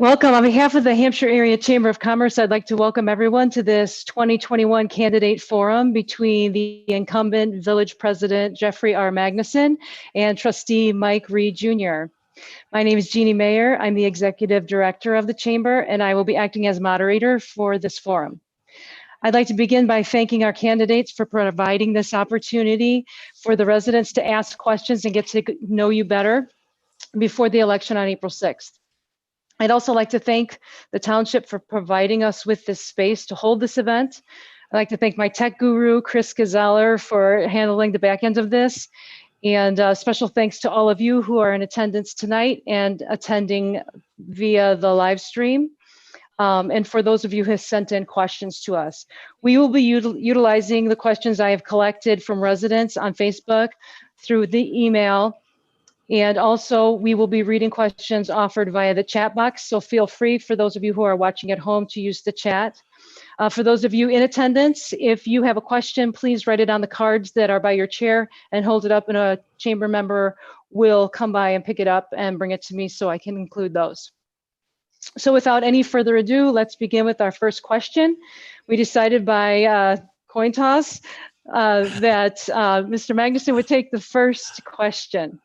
Welcome. On behalf of the Hampshire Area Chamber of Commerce, I'd like to welcome everyone to this 2021 Candidate Forum between the incumbent Village President Jeffrey R. Magnuson and Trustee Mike Reed Jr. My name is Jeannie Mayer. I'm the Executive Director of the Chamber, and I will be acting as moderator for this forum. I'd like to begin by thanking our candidates for providing this opportunity for the residents to ask questions and get to know you better before the election on April 6th. I'd also like to thank the township for providing us with this space to hold this event. I'd like to thank my tech guru, Chris Gazeller, for handling the back end of this. And special thanks to all of you who are in attendance tonight and attending via the live stream. And for those of you who have sent in questions to us. We will be utilizing the questions I have collected from residents on Facebook through the email. And also, we will be reading questions offered via the chat box. So feel free, for those of you who are watching at home, to use the chat. For those of you in attendance, if you have a question, please write it on the cards that are by your chair and hold it up, and a chamber member will come by and pick it up and bring it to me so I can include those. So without any further ado, let's begin with our first question. We decided by coin toss that Mr. Magnuson would take the first question.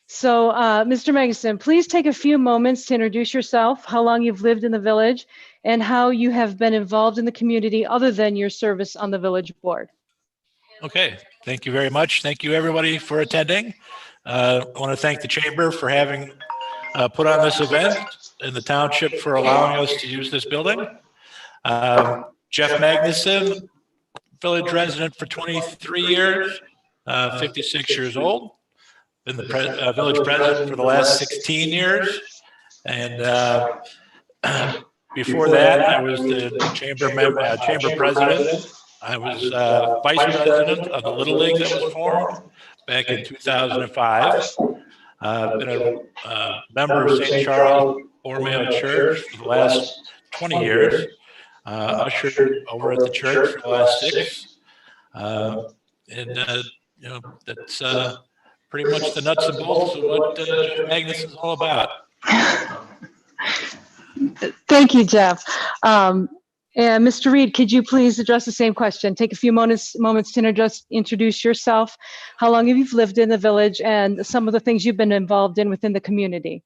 So, Mr. Magnuson, please take a few moments to introduce yourself, how long you've lived in the village, and how you have been involved in the community other than your service on the village board. Okay, thank you very much. Thank you, everybody, for attending. I want to thank the Chamber for having put on this event and the township for allowing us to use this building. Jeff Magnuson, village resident for 23 years, 56 years old. Been the village president for the last 16 years. And before that, I was the chamber president. I was vice president of the Little League that was formed back in 2005. Been a member of St. Charles Borromeo Church for the last 20 years. Ushered over at the church for the last 6. You know, that's pretty much the nuts and bolts of what Jeff Magnuson is all about. Thank you, Jeff. And Mr. Reed, could you please address the same question? Take a few moments to introduce yourself, how long have you lived in the village, and some of the things you've been involved in within the community.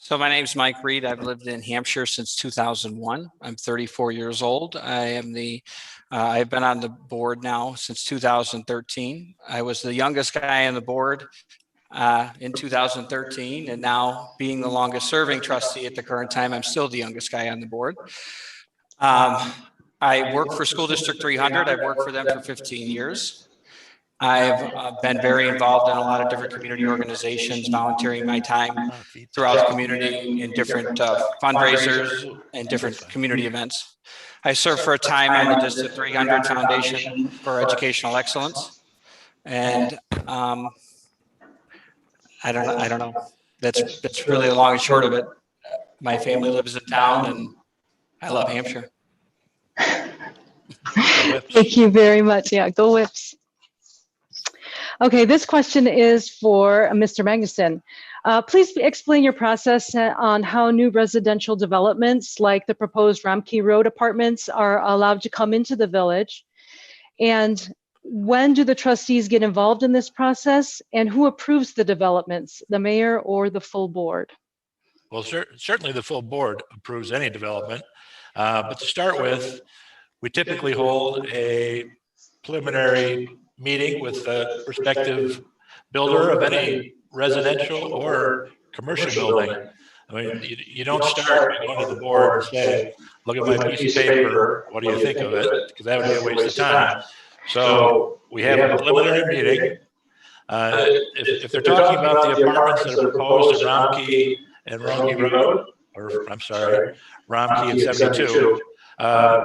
So my name's Mike Reed. I've lived in Hampshire since 2001. I'm 34 years old. I've been on the board now since 2013. I was the youngest guy on the board in 2013, and now being the longest serving trustee at the current time, I'm still the youngest guy on the board. I work for School District 300. I've worked for them for 15 years. I've been very involved in a lot of different community organizations, volunteering my time throughout the community in different fundraisers and different community events. I served for a time on the District 300 Foundation for Educational Excellence, and I don't know. That's really the long and short of it. My family lives in town, and I love Hampshire. Thank you very much. Yeah, go Whips. Okay, this question is for Mr. Magnuson. Please explain your process on how new residential developments like the proposed Romkey Road apartments are allowed to come into the village. And when do the trustees get involved in this process, and who approves the developments, the mayor or the full board? Well, certainly the full board approves any development. But to start with, we typically hold a preliminary meeting with the prospective builder of any residential or commercial building. I mean, you don't start by going to the board and say, look at my piece of paper, what do you think of it? Because that would be a waste of time. So we have a preliminary meeting. If they're talking about the apartments that are proposed at Romkey and Romkey Road, or I'm sorry, Romkey and 72,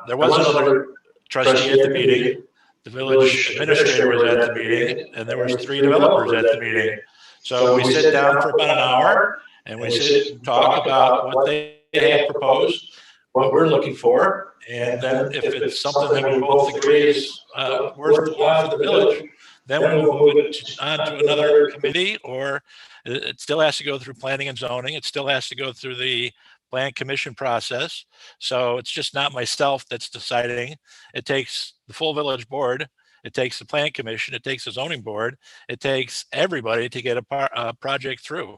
there was another trustee at the meeting. The village administrator was at the meeting, and there was 3 developers at the meeting. So we sit down for about an hour, and we sit and talk about what they have proposed, what we're looking for, and then if it's something that we both agree is worthwhile for the village, then we will move it on to another committee or It still has to go through planning and zoning. It still has to go through the plan commission process. So it's just not myself that's deciding. It takes the full village board. It takes the plan commission. It takes the zoning board. It takes everybody to get a project through.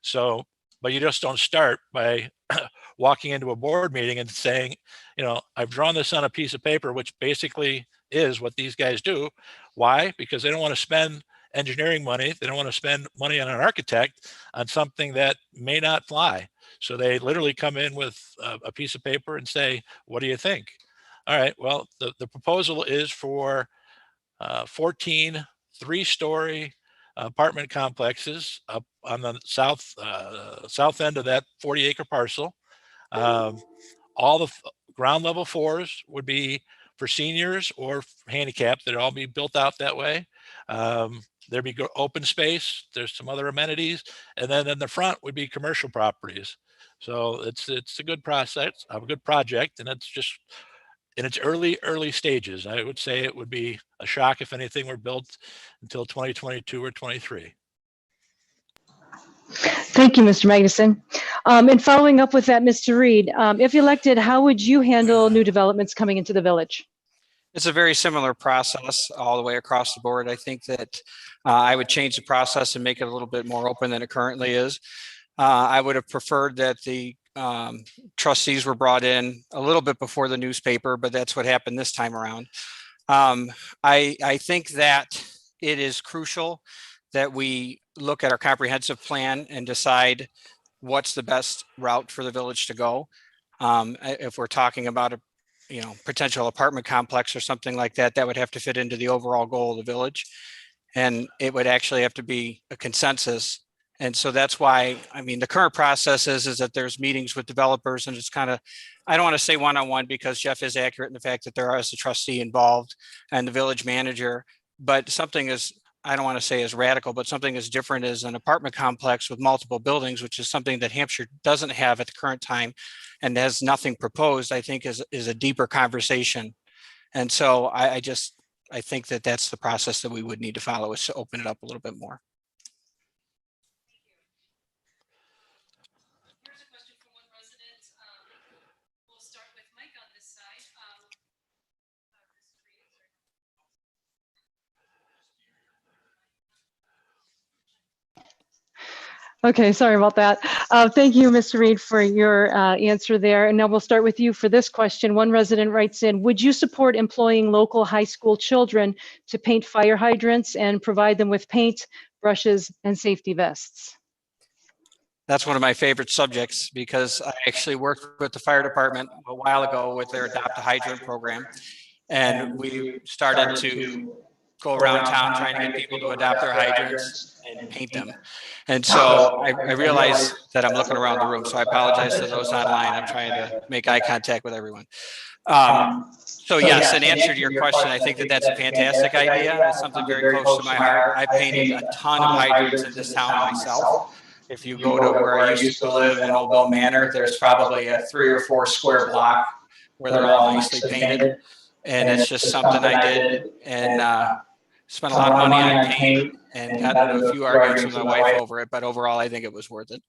So, but you just don't start by walking into a board meeting and saying, you know, I've drawn this on a piece of paper, which basically is what these guys do. Why? Because they don't want to spend engineering money. They don't want to spend money on an architect on something that may not fly. So they literally come in with a piece of paper and say, what do you think? All right, well, the proposal is for 14 three-story apartment complexes up on the south end of that 40-acre parcel. All the ground level floors would be for seniors or handicapped. They'd all be built out that way. There'd be open space. There's some other amenities, and then in the front would be commercial properties. So it's a good process, a good project, and it's just in its early stages. I would say it would be a shock if anything were built until 2022 or 23. Thank you, Mr. Magnuson. And following up with that, Mr. Reed, if elected, how would you handle new developments coming into the village? It's a very similar process all the way across the board. I think that I would change the process and make it a little bit more open than it currently is. I would have preferred that the trustees were brought in a little bit before the newspaper, but that's what happened this time around. I think that it is crucial that we look at our comprehensive plan and decide what's the best route for the village to go. If we're talking about a potential apartment complex or something like that, that would have to fit into the overall goal of the village. And it would actually have to be a consensus. And so that's why, I mean, the current process is that there's meetings with developers, and it's kind of, I don't want to say one-on-one, because Jeff is accurate in the fact that there is a trustee involved and the village manager, but something is, I don't want to say as radical, but something as different as an apartment complex with multiple buildings, which is something that Hampshire doesn't have at the current time and has nothing proposed, I think is a deeper conversation. And so I think that that's the process that we would need to follow, is to open it up a little bit more. Here's a question from one resident. We'll start with Mike on this side. Okay, sorry about that. Thank you, Mr. Reed, for your answer there. And now we'll start with you for this question. One resident writes in, would you support employing local high school children to paint fire hydrants and provide them with paint, brushes, and safety vests? That's one of my favorite subjects, because I actually worked with the fire department a while ago with their Adopt a Hydrant program. And we started to go around town trying to get people to adopt their hydrants and paint them. And so I realize that I'm looking around the room, so I apologize to those online. I'm trying to make eye contact with everyone. So yes, in answer to your question, I think that that's a fantastic idea. It's something very close to my heart. I painted a ton of hydrants in this town myself. If you go to where I used to live in Old Mill Manor, there's probably a 3 or 4 square block where they're all nicely painted. And it's just something I did, and spent a lot of money on paint and got into a few arguments with my wife over it. But overall, I think it was worth it.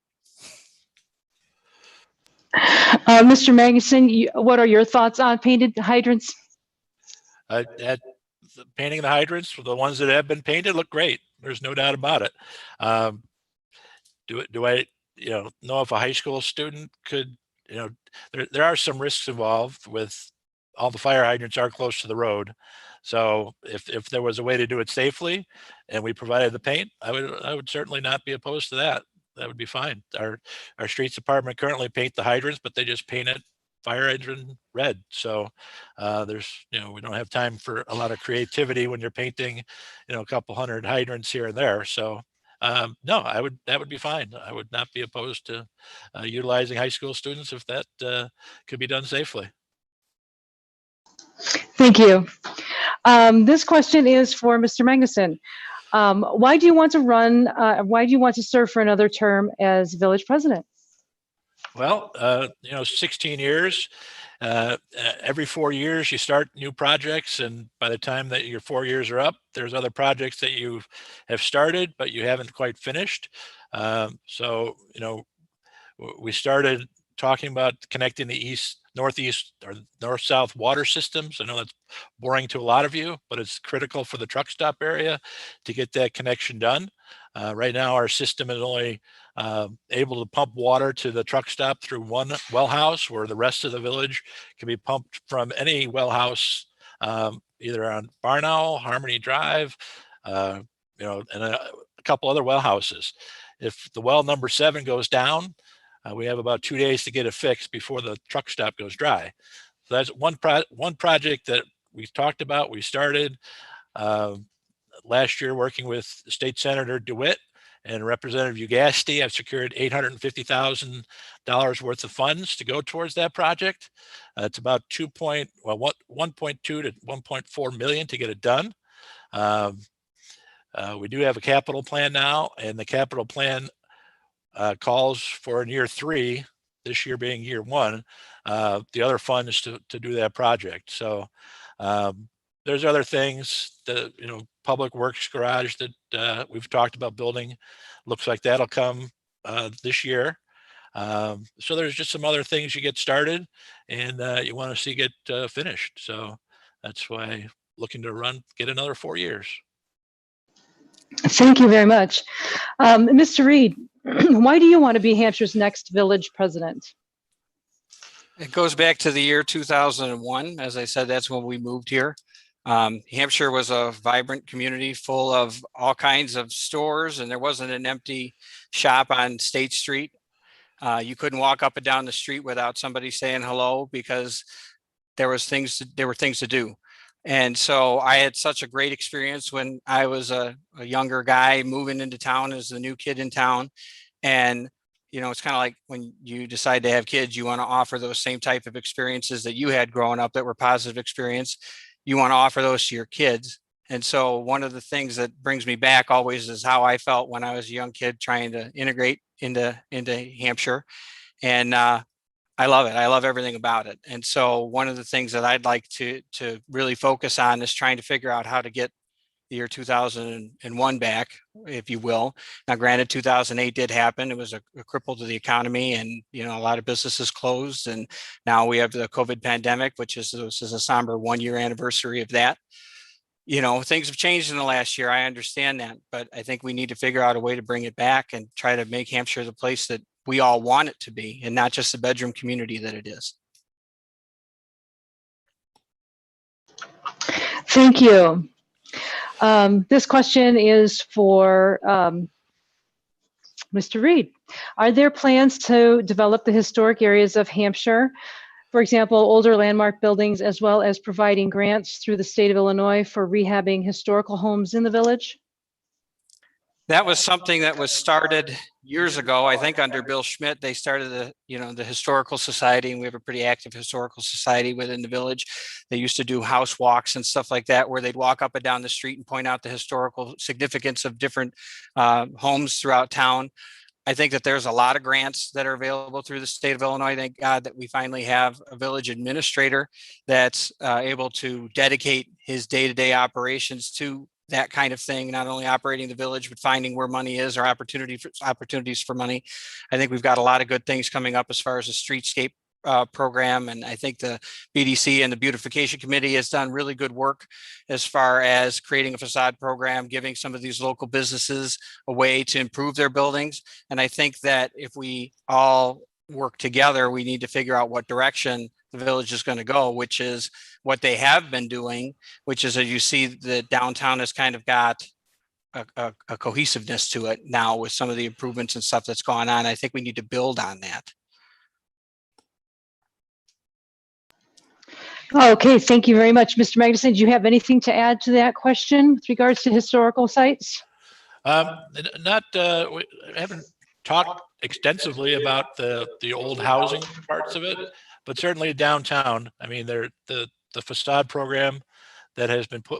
Mr. Magnuson, what are your thoughts on painted hydrants? Painting the hydrants, the ones that have been painted, look great. There's no doubt about it. Do I know if a high school student could, there are some risks involved with all the fire hydrants are close to the road. So if there was a way to do it safely and we provided the paint, I would certainly not be opposed to that. That would be fine. Our streets department currently paint the hydrants, but they just paint it fire hydrant red. So there's, we don't have time for a lot of creativity when you're painting, a couple hundred hydrants here and there. So no, that would be fine. I would not be opposed to utilizing high school students if that could be done safely. Thank you. This question is for Mr. Magnuson. Why do you want to run? Why do you want to serve for another term as village president? Well, 16 years. Every 4 years you start new projects, and by the time that your 4 years are up, there's other projects that you have started but you haven't quite finished. So, we started talking about connecting the northeast or north-south water systems. I know that's boring to a lot of you, but it's critical for the truck stop area to get that connection done. Right now, our system is only able to pump water to the truck stop through one well house, where the rest of the village can be pumped from any well house, either on Barn Owl, Harmony Drive, and a couple other well houses. If the well number 7 goes down, we have about 2 days to get it fixed before the truck stop goes dry. So that's one project that we talked about. We started last year working with State Senator DeWitt and Representative Ugasti. I've secured $850,000 worth of funds to go towards that project. It's about 1.2 to 1.4 million to get it done. We do have a capital plan now, and the capital plan calls for in year 3, this year being year 1, the other funds to do that project. So there's other things, the public works garage that we've talked about building. Looks like that'll come this year. So there's just some other things you get started and you want to see get finished. So that's why looking to get another 4 years. Thank you very much. Mr. Reed, why do you want to be Hampshire's next village president? It goes back to the year 2001. As I said, that's when we moved here. Hampshire was a vibrant community full of all kinds of stores, and there wasn't an empty shop on State Street. You couldn't walk up and down the street without somebody saying hello, because there were things to do. And so I had such a great experience when I was a younger guy moving into town as the new kid in town. And, it's kind of like when you decide to have kids, you want to offer those same type of experiences that you had growing up that were positive experience. You want to offer those to your kids. And so one of the things that brings me back always is how I felt when I was a young kid trying to integrate into Hampshire. And I love it. I love everything about it. And so one of the things that I'd like to really focus on is trying to figure out how to get the year 2001 back, if you will. Now, granted, 2008 did happen. It was a cripple to the economy, and a lot of businesses closed. And now we have the COVID pandemic, this is a somber 1-year anniversary of that. Things have changed in the last year. I understand that, but I think we need to figure out a way to bring it back and try to make Hampshire the place that we all want it to be, and not just the bedroom community that it is. Thank you. This question is for Mr. Reed. Are there plans to develop the historic areas of Hampshire, for example, older landmark buildings, as well as providing grants through the state of Illinois for rehabbing historical homes in the village? That was something that was started years ago. I think under Bill Schmidt, they started the Historical Society, and we have a pretty active Historical Society within the village. They used to do house walks and stuff like that, where they'd walk up and down the street and point out the historical significance of different homes throughout town. I think that there's a lot of grants that are available through the state of Illinois. Thank God that we finally have a village administrator that's able to dedicate his day-to-day operations to that kind of thing, not only operating the village, but finding where money is or opportunities for money. I think we've got a lot of good things coming up as far as the streetscape program. And I think the BDC and the Beautification Committee has done really good work as far as creating a facade program, giving some of these local businesses a way to improve their buildings. And I think that if we all work together, we need to figure out what direction the village is going to go, which is what they have been doing, which is, as you see, the downtown has kind of got a cohesiveness to it now with some of the improvements and stuff that's gone on. I think we need to build on that. Okay, thank you very much. Mr. Magnuson, do you have anything to add to that question with regards to historical sites? We haven't talked extensively about the old housing parts of it, but certainly downtown. I mean, the facade program that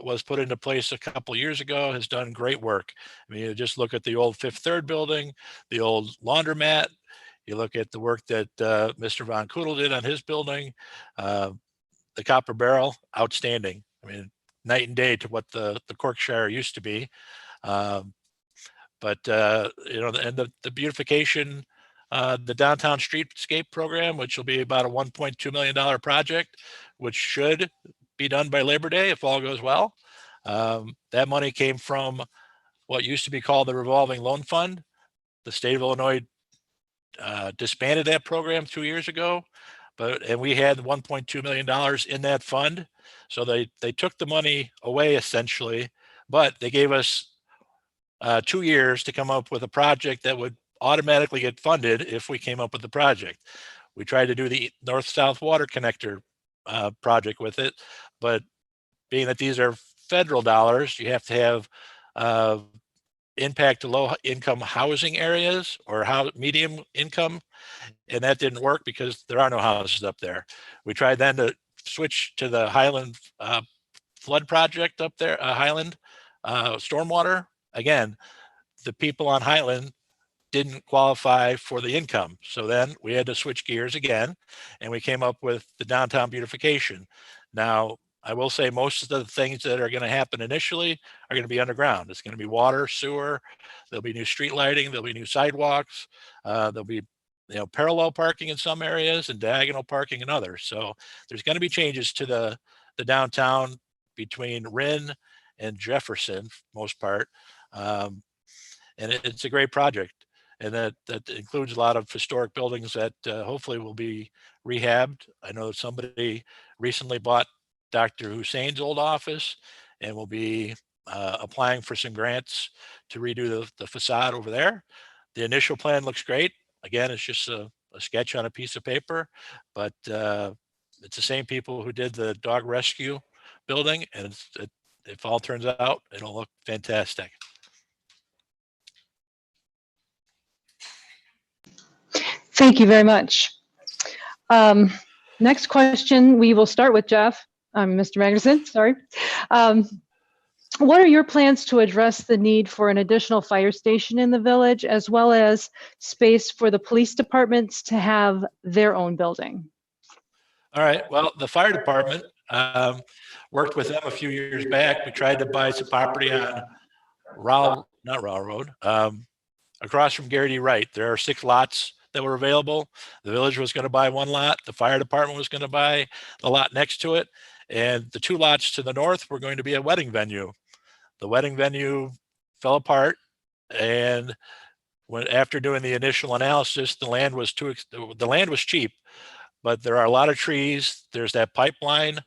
was put into place a couple years ago has done great work. I mean, you just look at the old Fifth Third building, the old laundromat. You look at the work that Mr. Von Kudel did on his building, the Copper Barrel, outstanding. I mean, night and day to what the Corkshire used to be. But and the beautification, the downtown streetscape program, which will be about a $1.2 million project, which should be done by Labor Day if all goes well. That money came from what used to be called the revolving loan fund. The state of Illinois disbanded that program 2 years ago, and we had $1.2 million in that fund. So they took the money away essentially, but they gave us 2 years to come up with a project that would automatically get funded if we came up with the project. We tried to do the north-south water connector project with it, but being that these are federal dollars, you have to have impact to low-income housing areas or medium income, and that didn't work because there are no houses up there. We tried then to switch to the Highland flood project up there, Highland stormwater. Again, the people on Highland didn't qualify for the income. So then we had to switch gears again, and we came up with the downtown beautification. Now, I will say most of the things that are going to happen initially are going to be underground. It's going to be water, sewer, there'll be new street lighting, there'll be new sidewalks, there'll be parallel parking in some areas and diagonal parking in others. So there's going to be changes to the downtown between Rynn and Jefferson, most part. And it's a great project. And that includes a lot of historic buildings that hopefully will be rehabbed. I know that somebody recently bought Dr. Hussein's old office and will be applying for some grants to redo the facade over there. The initial plan looks great. Again, it's just a sketch on a piece of paper, but it's the same people who did the dog rescue building, and if all turns out, it'll look fantastic. Thank you very much. Next question, we will start with Jeff. Mr. Magnuson, sorry. What are your plans to address the need for an additional fire station in the village, as well as space for the police departments to have their own building? All right. Well, the fire department worked with them a few years back. We tried to buy some property on Rowell Road, across from Garrity Wright. There are 6 lots that were available. The village was going to buy 1 lot. The fire department was going to buy the lot next to it. And the 2 lots to the north were going to be a wedding venue. The wedding venue fell apart. And after doing the initial analysis, the land was cheap, but there are a lot of trees. There's that pipeline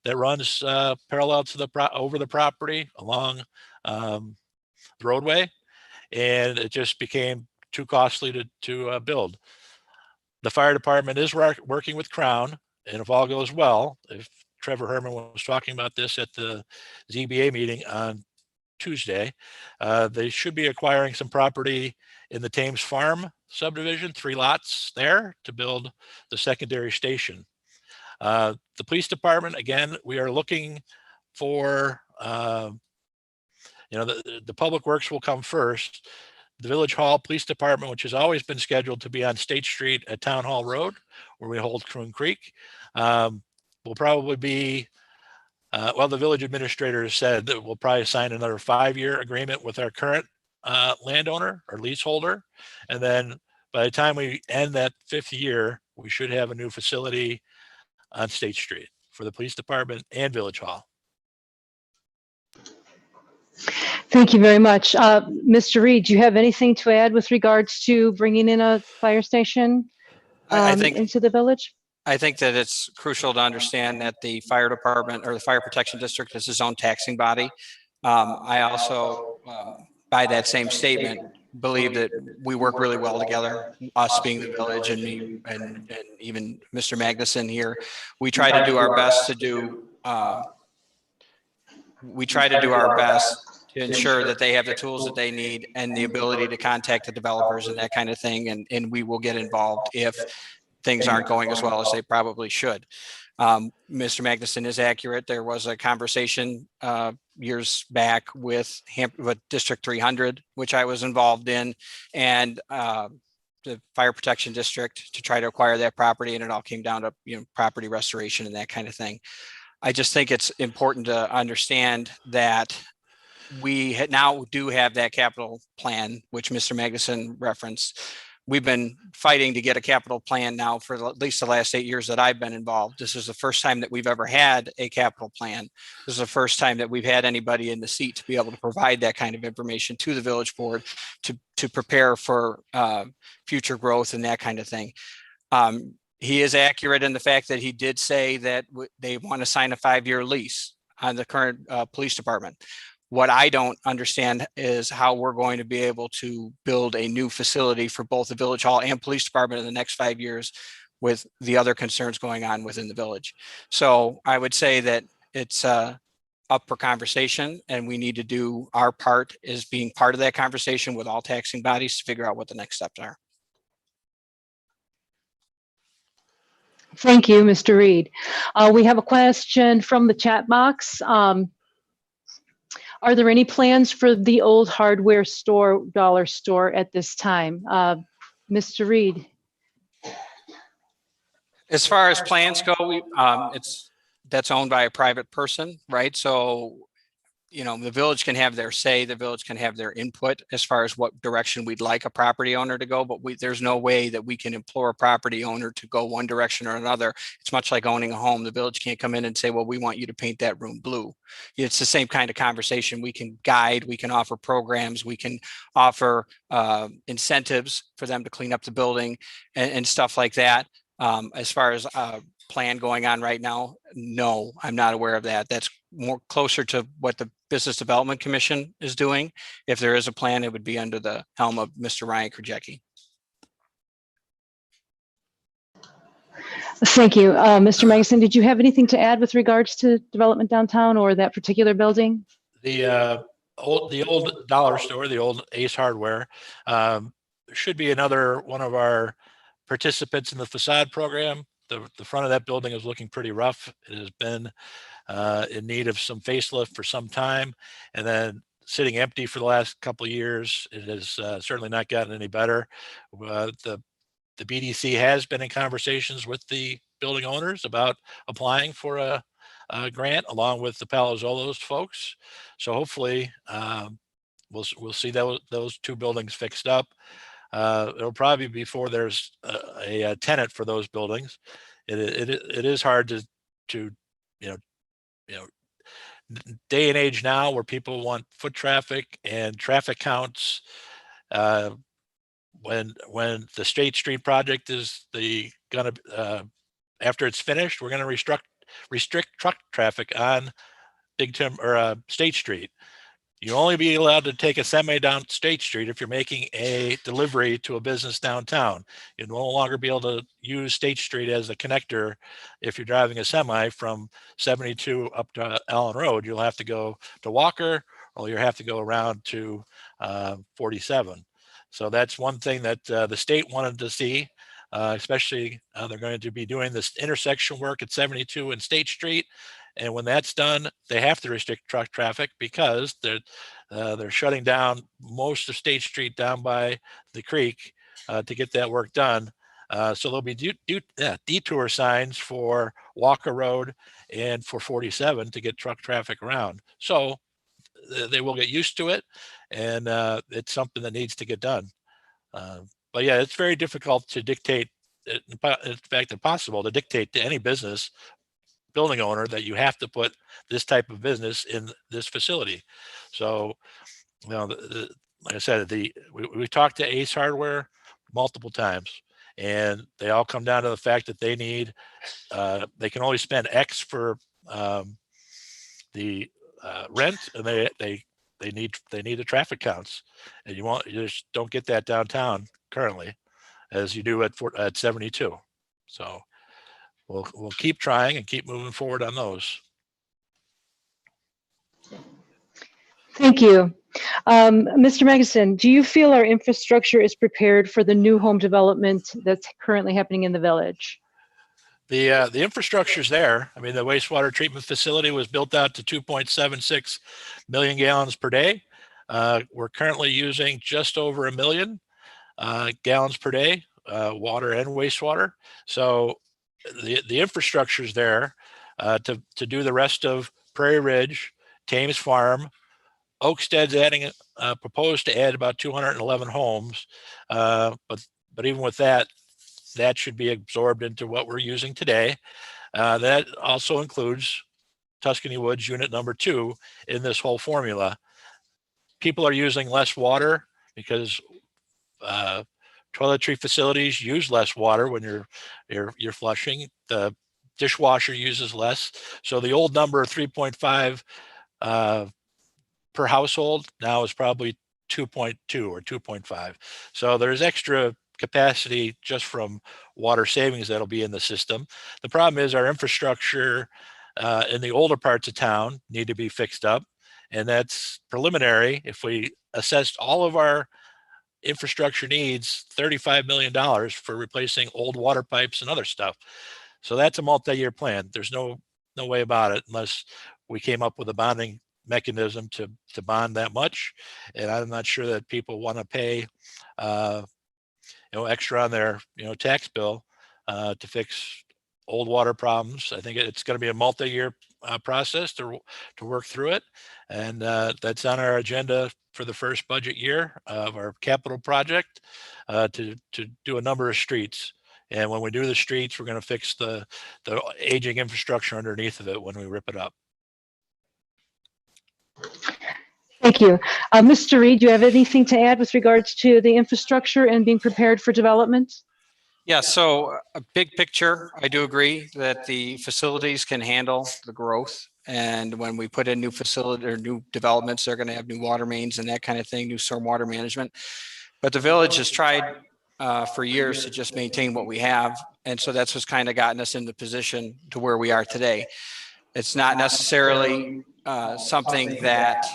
that runs parallel to over the property along the roadway. And it just became too costly to build. The fire department is working with Crown, and if all goes well, if Trevor Herman was talking about this at the ZBA meeting on Tuesday, they should be acquiring some property in the Thames Farm subdivision, 3 lots there to build the secondary station. The police department, again, we are looking for, the public works will come first. The Village Hall Police Department, which has always been scheduled to be on State Street at Town Hall Road, where we hold Croon Creek, will probably be, the village administrator has said that we'll probably sign another 5-year agreement with our current landowner or leaseholder. And then by the time we end that 5th year, we should have a new facility on State Street for the police department and Village Hall. Thank you very much. Mr. Reed, do you have anything to add with regards to bringing in a fire station into the village? I think that it's crucial to understand that the fire department or the fire protection district is its own taxing body. I also, by that same statement, believe that we work really well together, us being the village and me and even Mr. Magnuson here. We try to do our best to ensure that they have the tools that they need and the ability to contact the developers and that kind of thing. And we will get involved if things aren't going as well as they probably should. Mr. Magnuson is accurate. There was a conversation years back with District 300, which I was involved in, and the Fire Protection District to try to acquire that property. And it all came down to property restoration and that kind of thing. I just think it's important to understand that we now do have that capital plan, which Mr. Magnuson referenced. We've been fighting to get a capital plan now for at least the last 8 years that I've been involved. This is the first time that we've ever had a capital plan. This is the first time that we've had anybody in the seat to be able to provide that kind of information to the village board to prepare for future growth and that kind of thing. He is accurate in the fact that he did say that they want to sign a 5-year lease on the current police department. What I don't understand is how we're going to be able to build a new facility for both the village hall and police department in the next 5 years with the other concerns going on within the village. So I would say that it's up for conversation, and we need to do our part as being part of that conversation with all taxing bodies to figure out what the next steps are. Thank you, Mr. Reed. We have a question from the chat box. Are there any plans for the old hardware store, dollar store at this time? Mr. Reed. As far as plans go, that's owned by a private person, right? So, you know, the village can have their say, the village can have their input as far as what direction we'd like a property owner to go, but there's no way that we can implore a property owner to go one direction or another. It's much like owning a home. The village can't come in and say, well, we want you to paint that room blue. It's the same kind of conversation. We can guide, we can offer programs, we can offer incentives for them to clean up the building and stuff like that. As far as plan going on right now, no, I'm not aware of that. That's more closer to what the Business Development Commission is doing. If there is a plan, it would be under the helm of Mr. Ryan Krajewski. Thank you. Mr. Magnuson, did you have anything to add with regards to development downtown or that particular building? The old dollar store, the old Ace Hardware, should be another one of our participants in the facade program. The front of that building is looking pretty rough. It has been in need of some facelift for some time, and then sitting empty for the last couple of years. It has certainly not gotten any better. The BDC has been in conversations with the building owners about applying for a grant along with the Palazzolo's folks. So hopefully we'll see those two buildings fixed up. It'll probably be before there's a tenant for those buildings. It is hard to day and age now where people want foot traffic and traffic counts. When the State Street project is after it's finished, we're gonna restrict truck traffic on State Street. You only be allowed to take a semi down State Street if you're making a delivery to a business downtown. You'll no longer be able to use State Street as a connector. If you're driving a semi from 72 up to Allen Road, you'll have to go to Walker, or you'll have to go around to 47. So that's one thing that the state wanted to see, especially they're going to be doing this intersection work at 72 and State Street. And when that's done, they have to restrict truck traffic because they're shutting down most of State Street down by the creek to get that work done. So there'll be detour signs for Walker Road and for 47 to get truck traffic around. So they will get used to it, and it's something that needs to get done. But yeah, it's very difficult to dictate. In fact, impossible to dictate to any business building owner that you have to put this type of business in this facility. So, you know, like I said, we talked to Ace Hardware multiple times, and they all come down to the fact that they need they can only spend X for the rent, and they need the traffic counts, and you just don't get that downtown currently as you do at 72. So we'll keep trying and keep moving forward on those. Thank you. Mr. Magnuson, do you feel our infrastructure is prepared for the new home development that's currently happening in the village? The infrastructure is there. I mean, the wastewater treatment facility was built out to 2.76 million gallons per day. We're currently using just over 1 million gallons per day, water and wastewater. So the infrastructure is there to do the rest of Prairie Ridge, Thames Farm, Oakstead's adding, proposed to add about 211 homes. But even with that, that should be absorbed into what we're using today. That also includes Tuscany Woods Unit number 2 in this whole formula. People are using less water because toiletry facilities use less water when you're flushing. The dishwasher uses less. So the old number of 3.5 per household now is probably 2.2 or 2.5. So there's extra capacity just from water savings that'll be in the system. The problem is our infrastructure in the older parts of town need to be fixed up. And that's preliminary. If we assessed all of our infrastructure needs, $35 million for replacing old water pipes and other stuff. So that's a multi-year plan. There's no way about it unless we came up with a bonding mechanism to bond that much. And I'm not sure that people want to pay extra on their tax bill to fix old water problems. I think it's going to be a multi-year process to work through it, and that's on our agenda for the first budget year of our capital project to do a number of streets. And when we do the streets, we're going to fix the aging infrastructure underneath of it when we rip it up. Thank you. Mr. Reed, do you have anything to add with regards to the infrastructure and being prepared for development? Yeah, so a big picture, I do agree that the facilities can handle the growth. And when we put in new facility or new developments, they're going to have new water mains and that kind of thing, new stormwater management. But the village has tried for years to just maintain what we have. And so that's what's kind of gotten us in the position to where we are today. It's not necessarily something that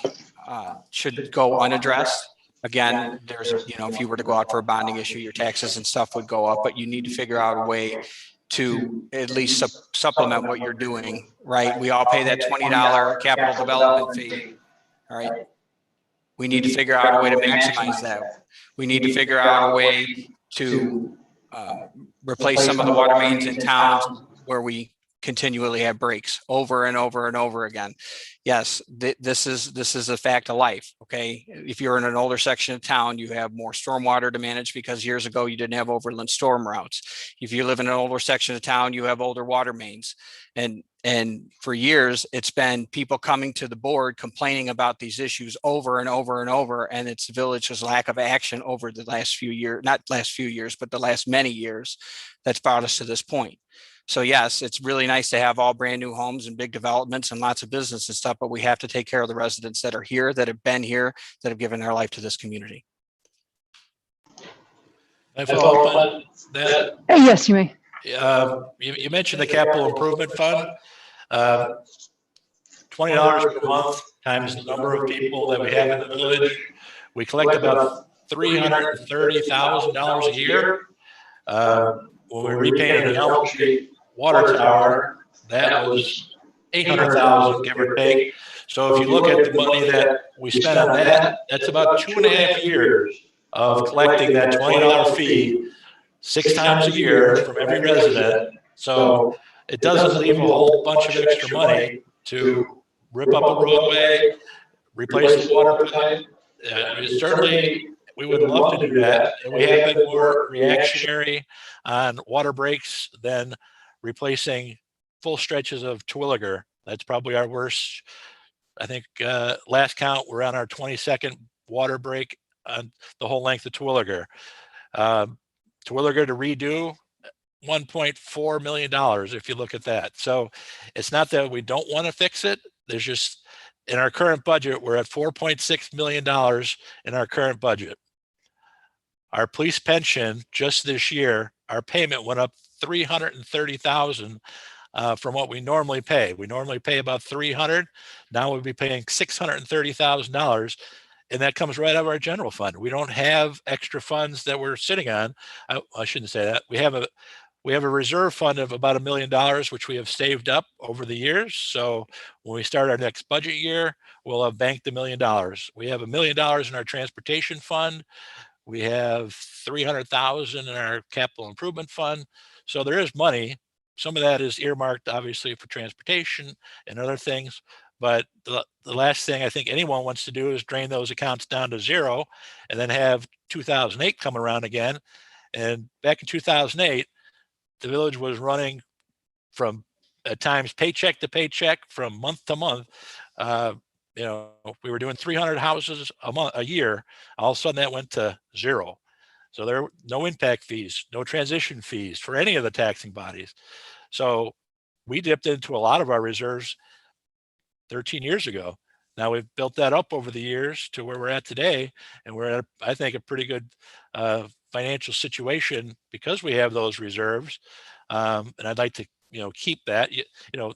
should go unaddressed. Again, there's, if you were to go out for a bonding issue, your taxes and stuff would go up, but you need to figure out a way to at least supplement what you're doing, right? We all pay that $20 capital development fee, all right? We need to figure out a way to maximize that. We need to figure out a way to replace some of the water mains in towns where we continually have breaks over and over and over again. Yes, this is a fact of life. Okay, if you're in an older section of town, you have more stormwater to manage because years ago you didn't have overland storm routes. If you live in an older section of town, you have older water mains. And for years, it's been people coming to the board complaining about these issues over and over and over. And it's the village's lack of action over the last few years, not last few years, but the last many years that's brought us to this point. So yes, it's really nice to have all brand new homes and big developments and lots of business and stuff, but we have to take care of the residents that are here, that have been here, that have given their life to this community. Yes, you may. You mentioned the capital improvement fund. $20 per month times the number of people that we have in the village. We collect about $330,000 a year. When we repainted the Elm Street water tower, that was $800,000, give or take. So if you look at the money that we spent on that, that's about 2.5 years of collecting that $20 fee 6 times a year from every resident. So it doesn't leave a whole bunch of extra money to rip up a roadway, replace the water pipe. Certainly, we would love to do that. And we have been more reactionary on water breaks than replacing full stretches of Terwilliger. That's probably our worst. I think last count, we're on our 22nd water break on the whole length of Terwilliger. Terwilliger to redo, $1.4 million if you look at that. So it's not that we don't want to fix it. There's just, in our current budget, we're at $4.6 million in our current budget. Our police pension just this year, our payment went up $330,000 from what we normally pay. We normally pay about $300,000. Now we'll be paying $630,000. And that comes right out of our general fund. We don't have extra funds that we're sitting on. I shouldn't say that. We have a reserve fund of about $1 million, which we have saved up over the years. So when we start our next budget year, we'll have banked $1 million. We have $1 million in our transportation fund. We have $300,000 in our capital improvement fund. So there is money. Some of that is earmarked, obviously, for transportation and other things. But the last thing I think anyone wants to do is drain those accounts down to zero and then have 2008 come around again. And back in 2008, the village was running from at times paycheck to paycheck, from month to month. We were doing 300 houses a year. All of a sudden that went to zero. So there were no impact fees, no transition fees for any of the taxing bodies. So we dipped into a lot of our reserves 13 years ago. Now we've built that up over the years to where we're at today, and we're at, I think, a pretty good financial situation because we have those reserves. And I'd like to, keep that.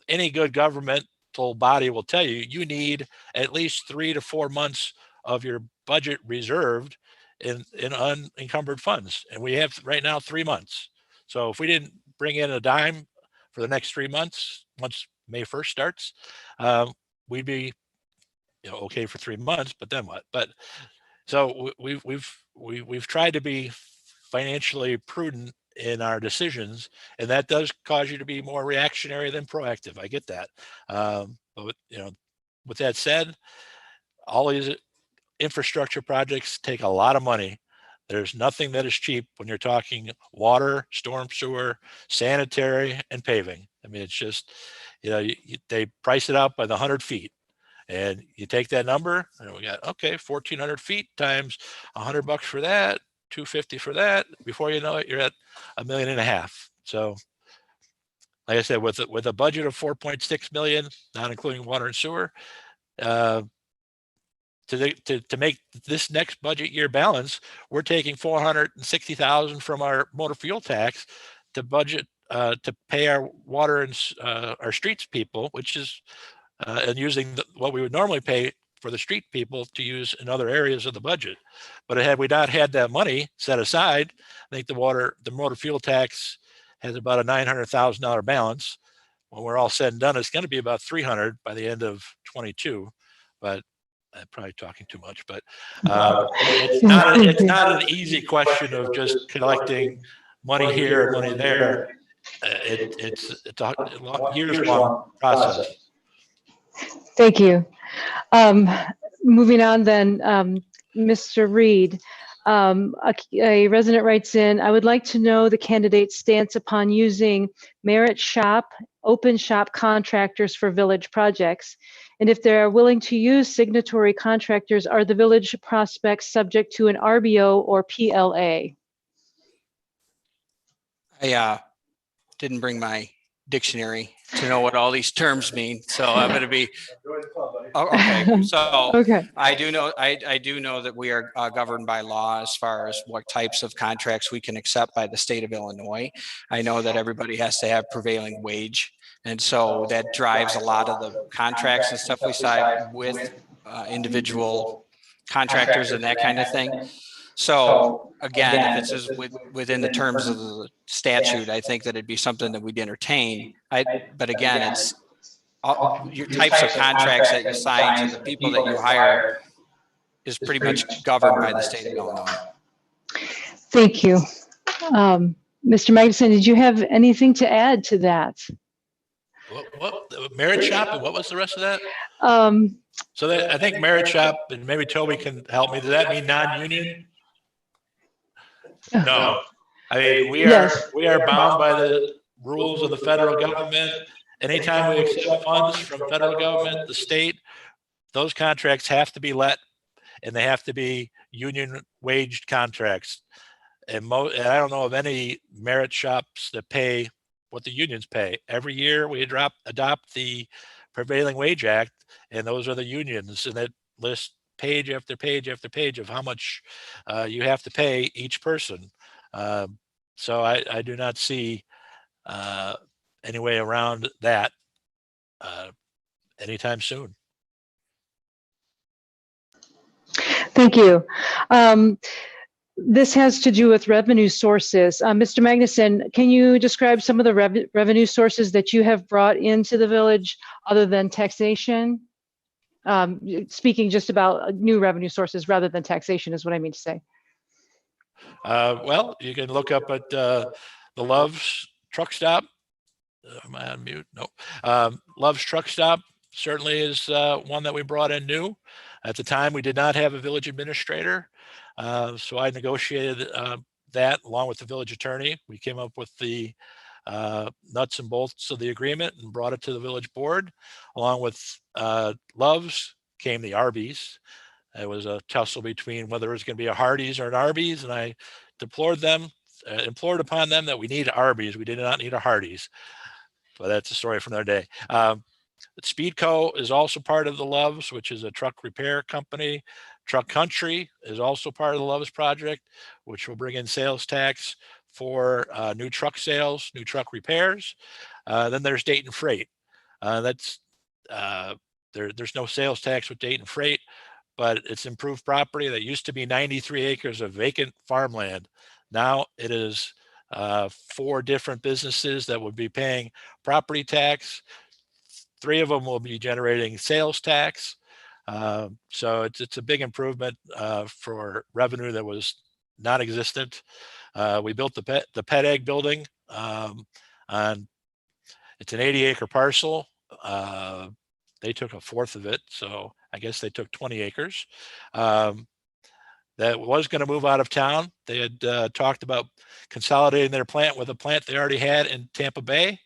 Any good governmental body will tell you you need at least 3 to 4 months of your budget reserved in unencumbered funds, and we have right now 3 months. So if we didn't bring in a dime for the next 3 months, once May 1st starts, we'd be okay for 3 months, but then what? But so we've tried to be financially prudent in our decisions, and that does cause you to be more reactionary than proactive. I get that. But with that said, all these infrastructure projects take a lot of money. There's nothing that is cheap when you're talking water, storm sewer, sanitary, and paving. I mean, it's just, they price it out by the 100 feet. And you take that number, and we got, okay, 1,400 feet times $100 for that, 250 for that. Before you know it, you're at $1.5 million. So, like I said, with a budget of 4.6 million, not including water and sewer, to make this next budget year balance, we're taking 460,000 from our motor fuel tax to budget to pay our water and our streets people, which is and using what we would normally pay for the street people to use in other areas of the budget. But had we not had that money set aside, I think the motor fuel tax has about a $900,000 balance. When we're all said and done, it's going to be about 300 by the end of 22. But I'm probably talking too much. But it's not an easy question of just collecting money here, money there. It's a years-long process. Thank you. Moving on then, Mr. Reed, a resident writes in, I would like to know the candidate's stance upon using merit shop, open shop contractors for village projects. And if they're willing to use signatory contractors, are the village prospects subject to an RBO or PLA? I didn't bring my dictionary to know what all these terms mean, so I'm going to be okay. So okay. I do know that we are governed by law as far as what types of contracts we can accept by the state of Illinois. I know that everybody has to have prevailing wage, and so that drives a lot of the contracts and stuff we sign with individual contractors and that kind of thing. So again, if it's within the terms of the statute, I think that it'd be something that we'd entertain. But again, it's your types of contracts that you sign to the people that you hire is pretty much governed by the state of Illinois. Thank you. Mr. Magnuson, did you have anything to add to that? What merit shop, and what was the rest of that? So that, I think merit shop, and maybe Toby can help me. Does that mean non-union? No. I mean, we are bound by the rules of the federal government. Anytime we accept funds from federal government, the state, those contracts have to be let, and they have to be union waged contracts. And I don't know of any merit shops that pay what the unions pay. Every year we adopt the Prevailing Wage Act, and those are the unions, and it lists page after page after page of how much you have to pay each person. So I do not see any way around that anytime soon. Thank you. This has to do with revenue sources. Mr. Magnuson, can you describe some of the revenue sources that you have brought into the village other than taxation? Speaking just about new revenue sources rather than taxation is what I mean to say. Well, you can look up at the Love's truck stop. Am I on mute? No. Love's truck stop certainly is one that we brought in new. At the time, we did not have a village administrator. So I negotiated that along with the village attorney. We came up with the nuts and bolts of the agreement and brought it to the village board. Along with Loves came the Arby's. It was a tussle between whether it was going to be a Hardee's or an Arby's, and I implored upon them that we need Arby's. We did not need a Hardee's. But that's a story from their day. Speedco is also part of the Loves, which is a truck repair company. Truck Country is also part of the Loves project, which will bring in sales tax for new truck sales, new truck repairs. Then there's Dayton Freight. There's no sales tax with Dayton Freight, but it's improved property that used to be 93 acres of vacant farmland. Now it is 4 different businesses that would be paying property tax. 3 of them will be generating sales tax. So it's a big improvement for revenue that was non-existent. We built the pet egg building on, it's an 80-acre parcel. They took 1/4 of it, so I guess they took 20 acres. That was going to move out of town. They had talked about consolidating their plant with a plant they already had in Tampa Bay.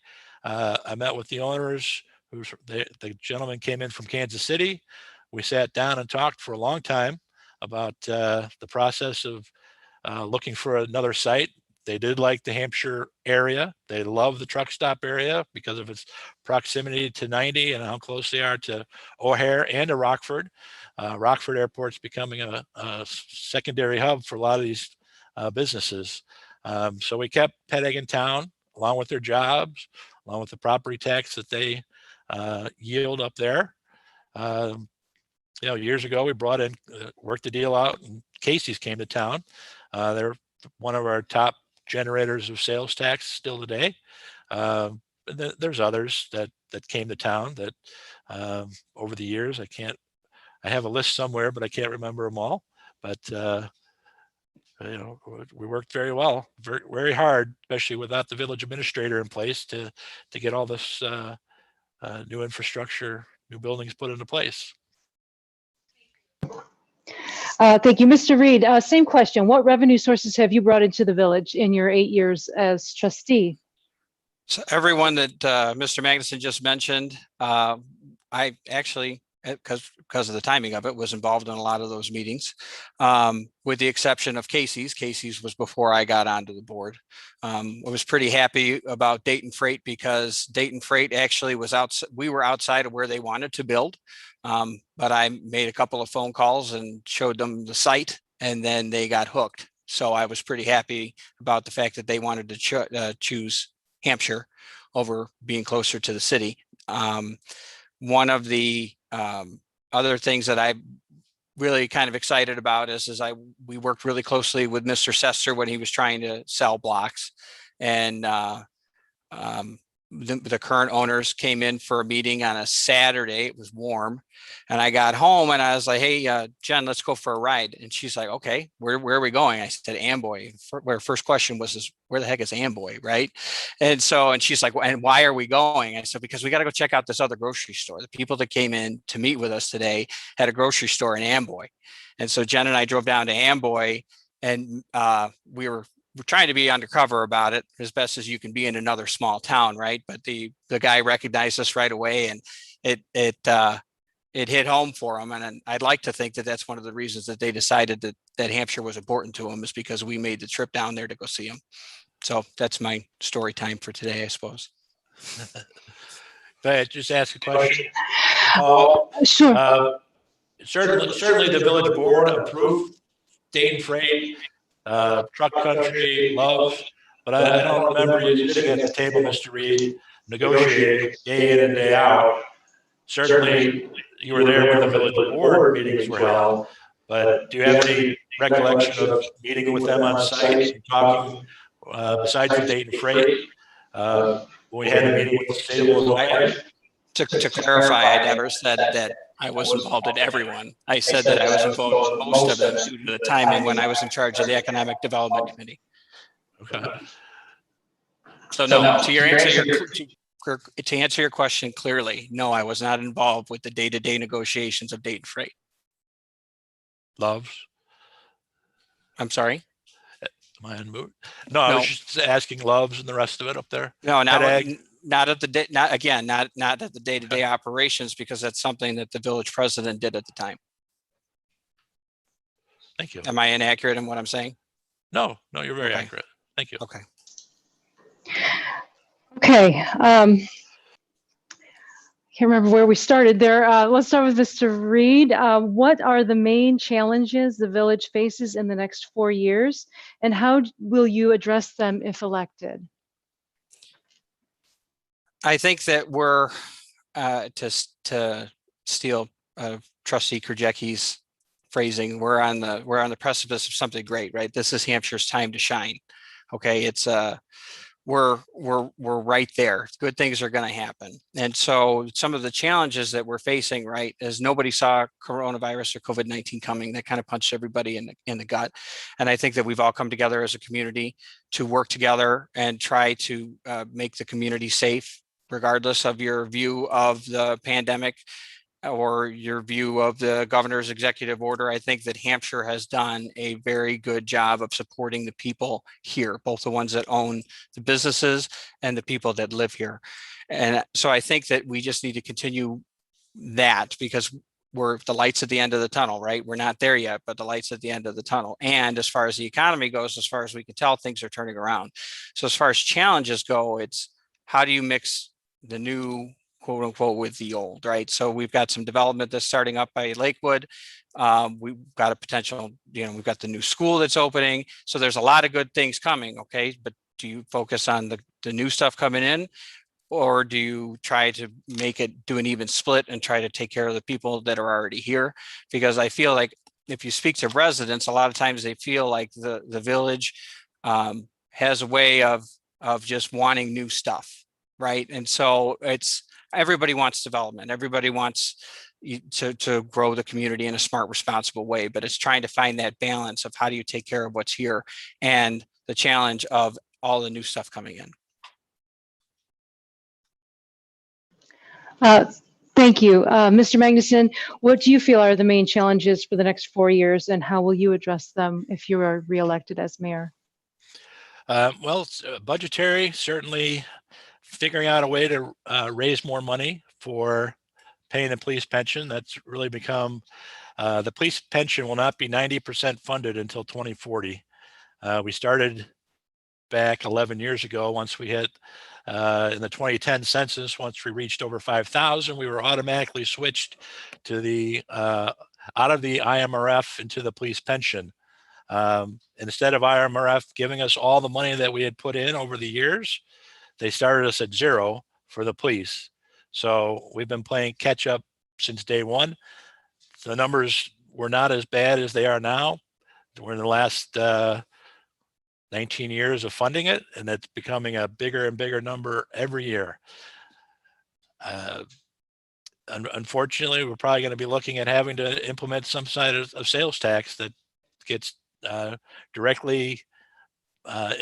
I met with the owners. The gentleman came in from Kansas City. We sat down and talked for a long time about the process of looking for another site. They did like the Hampshire area. They love the truck stop area because of its proximity to 90 and how close they are to O'Hare and to Rockford. Rockford Airport's becoming a secondary hub for a lot of these businesses. So we kept Pet Egg in town along with their jobs, along with the property tax that they yield up there. Years ago, we brought in, worked the deal out, and Casey's came to town. They're one of our top generators of sales tax still today. There's others that came to town that over the years, I have a list somewhere, but I can't remember them all. But we worked very well, very, very hard, especially without the village administrator in place to get all this new infrastructure, new buildings put into place. Thank you. Mr. Reed, same question. What revenue sources have you brought into the village in your 8 years as trustee? So everyone that Mr. Magnuson just mentioned, I actually, because of the timing of it, was involved in a lot of those meetings, with the exception of Casey's. Casey's was before I got onto the board. I was pretty happy about Dayton Freight because Dayton Freight actually was we were outside of where they wanted to build. But I made a couple of phone calls and showed them the site, and then they got hooked. So I was pretty happy about the fact that they wanted to choose Hampshire over being closer to the city. One of the other things that I really kind of excited about is we worked really closely with Mr. Sester when he was trying to sell blocks, and the current owners came in for a meeting on a Saturday. It was warm, and I got home and I was like, "Hey, Jen, let's go for a ride." And she's like, "Okay, where are we going?" I said, "Amboy." Where first question was, where the heck is Amboy, right? And she's like, "And why are we going?" I said, "Because we got to go check out this other grocery store. The people that came in to meet with us today had a grocery store in Amboy." And so Jen and I drove down to Amboy, and we're trying to be undercover about it as best as you can be in another small town, right? But the guy recognized us right away, and it hit home for him. And I'd like to think that that's one of the reasons that they decided that Hampshire was important to them, is because we made the trip down there to go see him. So that's my story time for today, I suppose. Can I just ask a question? Paul? Sure. Certainly the village board approved Dayton Freight, Truck Country, Loves, but I don't remember you sitting at the table, Mr. Reed, negotiating day in and day out. Certainly you were there when the village board meetings were held, but do you have any recollection of meeting with them on site and talking, besides the Dayton Freight, when we had the meeting with the state of Illinois? To clarify, I never said that I was involved in everyone. I said that I was involved in most of them due to the timing when I was in charge of the Economic Development Committee. Okay. So no, to your answer, your to answer your question clearly, no, I was not involved with the day-to-day negotiations of Dayton Freight. Loves? I'm sorry? Am I on mute? No, I was No. just asking Loves and the rest of it up there. No, Pet ag? not at the day, not again, not at the day-to-day operations, because that's something that the village president did at the time. Thank you. Am I inaccurate in what I'm saying? No, you're very Okay. accurate. Thank you. Okay. Okay. Can't remember where we started there. Let's start with Mr. Reed. What are the main challenges the village faces in the next 4 years, and how will you address them if elected? I think that we're to steal Trustee Krajewski's phrasing, we're on the precipice of something great, right? This is Hampshire's time to shine. Okay, it's we're right there. Good things are going to happen. And so some of the challenges that we're facing, right, is nobody saw coronavirus or COVID-19 coming. That kind of punched everybody in the gut. And I think that we've all come together as a community to work together and try to make the community safe, regardless of your view of the pandemic or your view of the governor's executive order. I think that Hampshire has done a very good job of supporting the people here, both the ones that own the businesses and the people that live here. And so I think that we just need to continue that, because we're the lights at the end of the tunnel, right? We're not there yet, but the lights at the end of the tunnel. And as far as the economy goes, as far as we can tell, things are turning around. So as far as challenges go, it's how do you mix the new, quote unquote, with the old, right? So we've got some development that's starting up by Lakewood. We've got a potential, we've got the new school that's opening. So there's a lot of good things coming, okay? But do you focus on the new stuff coming in, or do you try to do an even split and try to take care of the people that are already here? Because I feel like if you speak to residents, a lot of times they feel like the village has a way of just wanting new stuff, right? And so everybody wants development. Everybody wants to grow the community in a smart, responsible way, but it's trying to find that balance of how do you take care of what's here and the challenge of all the new stuff coming in. Thank you. Mr. Magnuson, what do you feel are the main challenges for the next 4 years, and how will you address them if you are reelected as mayor? Well, it's budgetary, certainly figuring out a way to raise more money for paying the police pension. That's really become, the police pension will not be 90% funded until 2040. We started back 11 years ago. Once we hit in the 2010 census, once we reached over 5,000, we were automatically switched to the out of the IMRF into the police pension. Instead of IMRF giving us all the money that we had put in over the years, they started us at zero for the police. So we've been playing catch up since day one. The numbers were not as bad as they are now. We're in the last 19 years of funding it, and it's becoming a bigger and bigger number every year. Unfortunately, we're probably going to be looking at having to implement some side of sales tax that gets directly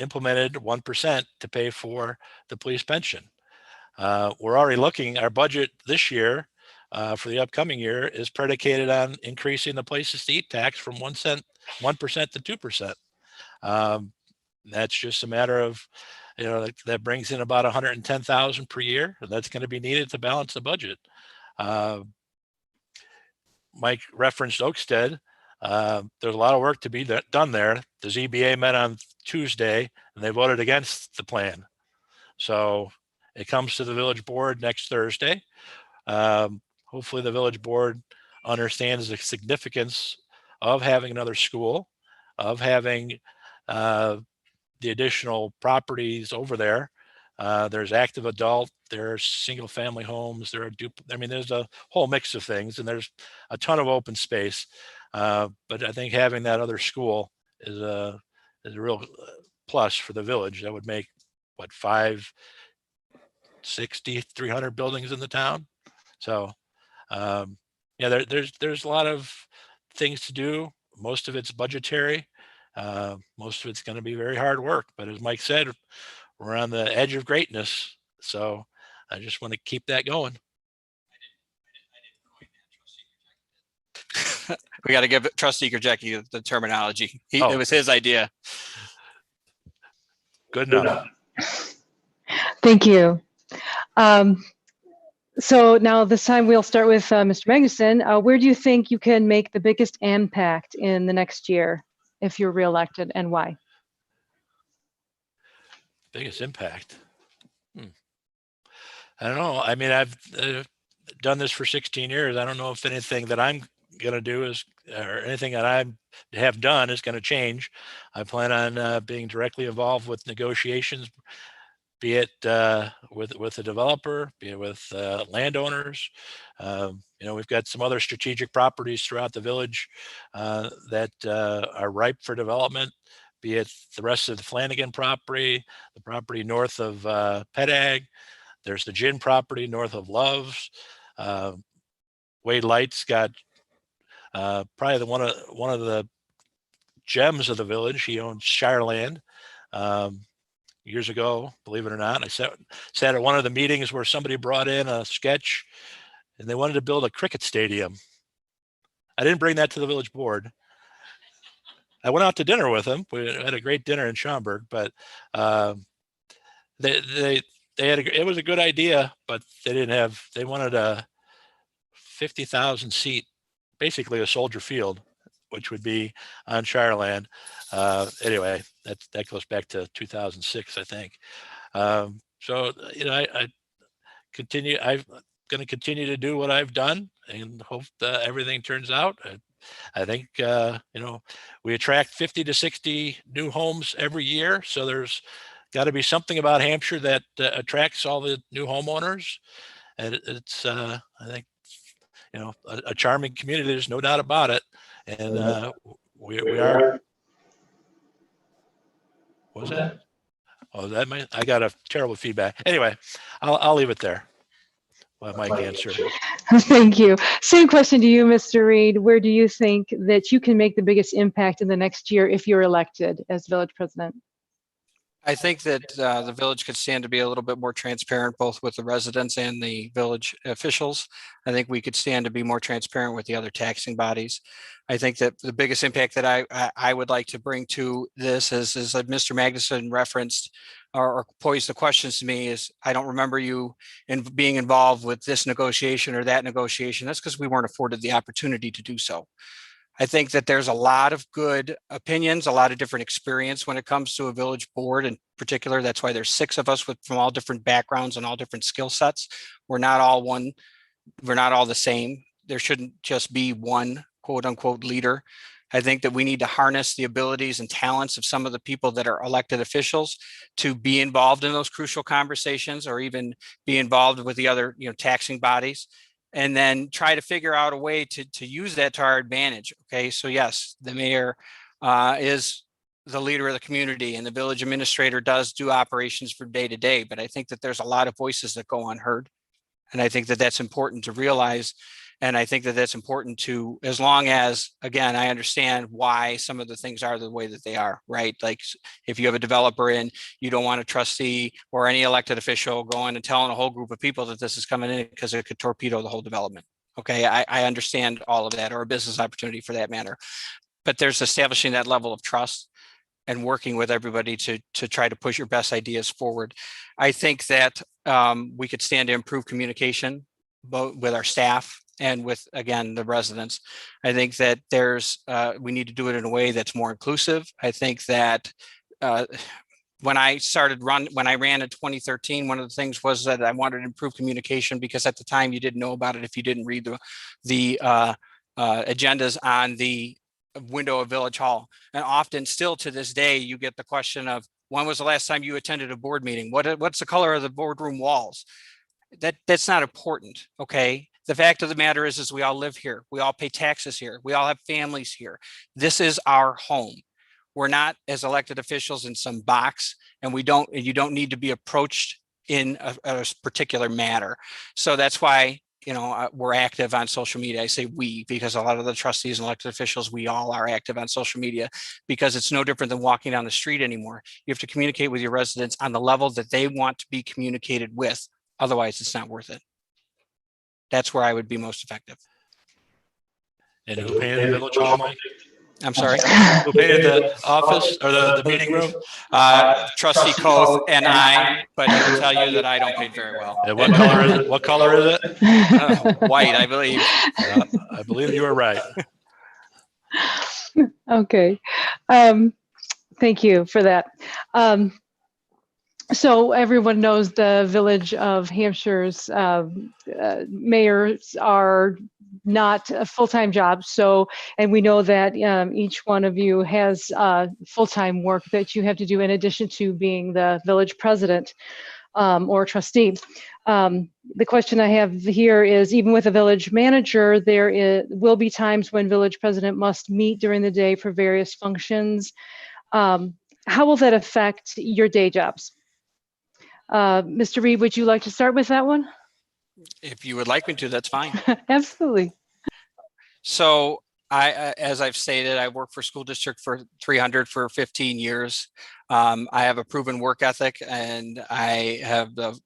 implemented 1% to pay for the police pension. We're already looking, our budget this year for the upcoming year is predicated on increasing the places to eat tax from 1% to 2%. That's just a matter of, that brings in about 110,000 per year. That's going to be needed to balance the budget. Mike referenced Oakstead. There's a lot of work to be done there. The ZBA met on Tuesday and they voted against the plan. So it comes to the village board next Thursday. Hopefully the village board understands the significance of having another school, of having the additional properties over there. There's active adult, there's single family homes, there's a whole mix of things, and there's a ton of open space. But I think having that other school is a real plus for the village. That would make 560, 300 buildings in the town. So yeah, there's a lot of things to do. Most of it's budgetary. Most of it's going to be very hard work, but as Mike said, we're on the edge of greatness. So I just want to keep that going. We got to give Trustee Krajewski the terminology. Oh. It was his idea. Good enough. Thank you. So now this time we'll start with Mr. Magnuson. Where do you think you can make the biggest impact in the next year if you're reelected, and why? Biggest impact. I don't know. I mean, I've done this for 16 years. I don't know if anything that I'm going to do is, or anything that I have done is going to change. I plan on being directly involved with negotiations, be it with the developer, be it with landowners. We've got some other strategic properties throughout the village that are ripe for development, be it the rest of the Flanagan property, the property north of Pet Ag. There's the gin property north of Love's. Wade Light's got probably one of the gems of the village. He owns Shire Land. Years ago, believe it or not, I sat at one of the meetings where somebody brought in a sketch and they wanted to build a cricket stadium. I didn't bring that to the village board. I went out to dinner with them. We had a great dinner in Schaumburg, but they had it was a good idea, but they wanted a 50,000 seat, basically a soldier field, which would be on Shire Land. Anyway, that goes back to 2006, I think. So I continue. I'm going to continue to do what I've done and hope that everything turns out. I think we attract 50 to 60 new homes every year, so there's got to be something about Hampshire that attracts all the new homeowners, and it's I think a charming community. There's no doubt about it. And we are. What was that? Oh, I got a terrible feedback. Anyway, I'll leave it there. Well, Mike answer. Thank you. Same question to you, Mr. Reed. Where do you think that you can make the biggest impact in the next year if you're elected as village president? I think that the village could stand to be a little bit more transparent, both with the residents and the village officials. I think we could stand to be more transparent with the other taxing bodies. I think that the biggest impact that I would like to bring to this is like Mr. Magnuson referenced or posed the questions to me is, I don't remember you being involved with this negotiation or that negotiation. That's because we weren't afforded the opportunity to do so. I think that there's a lot of good opinions, a lot of different experience when it comes to a village board in particular. That's why there's 6 of us from all different backgrounds and all different skill sets. We're not all one. We're not all the same. There shouldn't just be one quote unquote leader. I think that we need to harness the abilities and talents of some of the people that are elected officials to be involved in those crucial conversations, or even be involved with the other, taxing bodies, and then try to figure out a way to use that to our advantage. Okay, so yes, the mayor is the leader of the community, and the village administrator does do operations from day to day, but I think that there's a lot of voices that go unheard. And I think that that's important to realize. And I think that that's important to, as long as, again, I understand why some of the things are the way that they are, right? Like if you have a developer in, you don't want a trustee or any elected official going and telling a whole group of people that this is coming in because it could torpedo the whole development. Okay, I understand all of that, or a business opportunity for that matter. But there's establishing that level of trust and working with everybody to try to push your best ideas forward. I think that we could stand to improve communication both with our staff and with, again, the residents. I think that we need to do it in a way that's more inclusive. I think that when I ran in 2013, one of the things was that I wanted to improve communication, because at the time you didn't know about it if you didn't read the agendas on the window of Village Hall. And often, still to this day, you get the question of, when was the last time you attended a board meeting? What's the color of the boardroom walls? That's not important. Okay. The fact of the matter is we all live here. We all pay taxes here. We all have families here. This is our home. We're not, as elected officials, in some box, and you don't need to be approached in a particular matter. So that's why, we're active on social media. I say we, because a lot of the trustees and elected officials, we all are active on social media, because it's no different than walking down the street anymore. You have to communicate with your residents on the level that they want to be communicated with. Otherwise, it's not worth it. That's where I would be most effective. And who painted the village hall, Mike? I'm sorry. Who painted the office or the meeting room? Trustee Koth and I, but he will tell you that I don't paint very well. And what color is it? What color is it? White, I believe. I believe you are right. Okay. Thank you for that. So everyone knows the Village of Hampshire's mayors are not a full-time jobs. So, and we know that each one of you has full-time work that you have to do in addition to being the village president or trustee. The question I have here is, even with a village manager, will be times when village president must meet during the day for various functions. How will that affect your day jobs? Mr. Reed, would you like to start with that one? If you would like me to, that's fine. Absolutely. So as I've stated, I worked for school district for 300 for 15 years. I have a proven work ethic, and I have the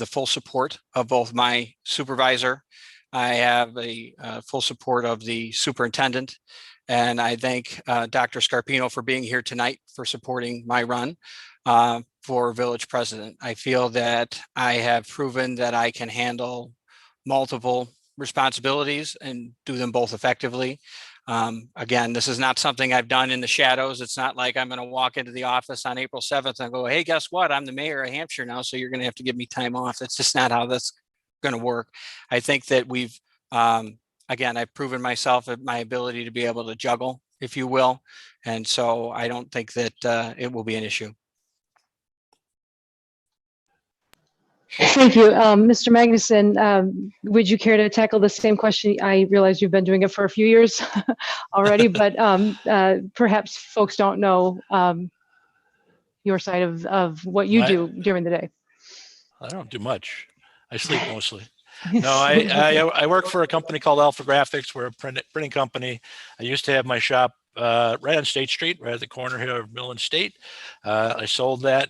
full support of both my supervisor. I have the full support of the superintendent, and I thank Dr. Scarpino for being here tonight for supporting my run for village president. I feel that I have proven that I can handle multiple responsibilities and do them both effectively. Again, this is not something I've done in the shadows. It's not like I'm going to walk into the office on April 7th and go, hey, guess what? I'm the mayor of Hampshire now, so you're going to have to give me time off. That's just not how that's going to work. I think that we've, again, I've proven myself at my ability to be able to juggle, if you will. And so I don't think that it will be an issue. Thank you. Mr. Magnuson, would you care to tackle the same question? I realize you've been doing it for a few years already, but perhaps folks don't know your side of what you do during the day. I don't do much. I sleep mostly. No, I work for a company called Alpha Graphics. We're a printing company. I used to have my shop right on State Street, right at the corner here of Mill and State. I sold that,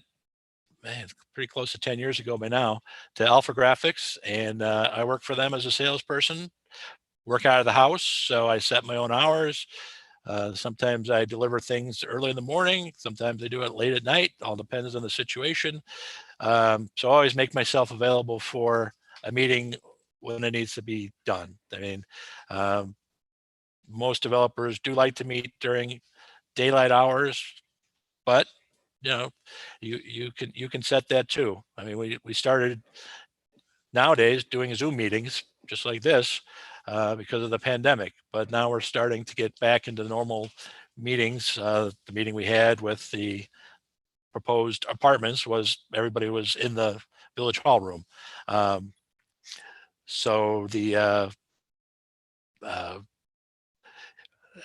man, pretty close to 10 years ago by now, to Alpha Graphics, and I work for them as a salesperson, work out of the house, so I set my own hours. Sometimes I deliver things early in the morning, sometimes I do it late at night, all depends on the situation. So I always make myself available for a meeting when it needs to be done. I mean, most developers do like to meet during daylight hours, but you know, you can set that too. I mean, we started nowadays doing Zoom meetings just like this because of the pandemic, but now we're starting to get back into normal meetings. The meeting we had with the proposed apartments was everybody was in the village hall room. So the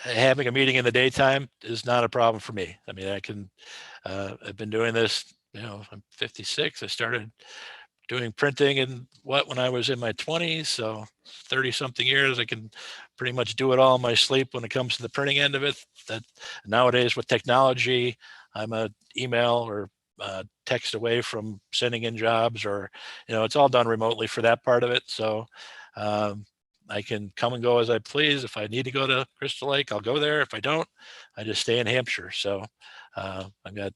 having a meeting in the daytime is not a problem for me. I mean, I can, I've been doing this, you know, I'm 56. I started doing printing when I was in my 20s. So 30 something years, I can pretty much do it all in my sleep when it comes to the printing end of it. That nowadays with technology, I'm a email or text away from sending in jobs, or, you know, it's all done remotely for that part of it. So, I can come and go as I please. If I need to go to Crystal Lake, I'll go there. If I don't, I just stay in Hampshire. So I've got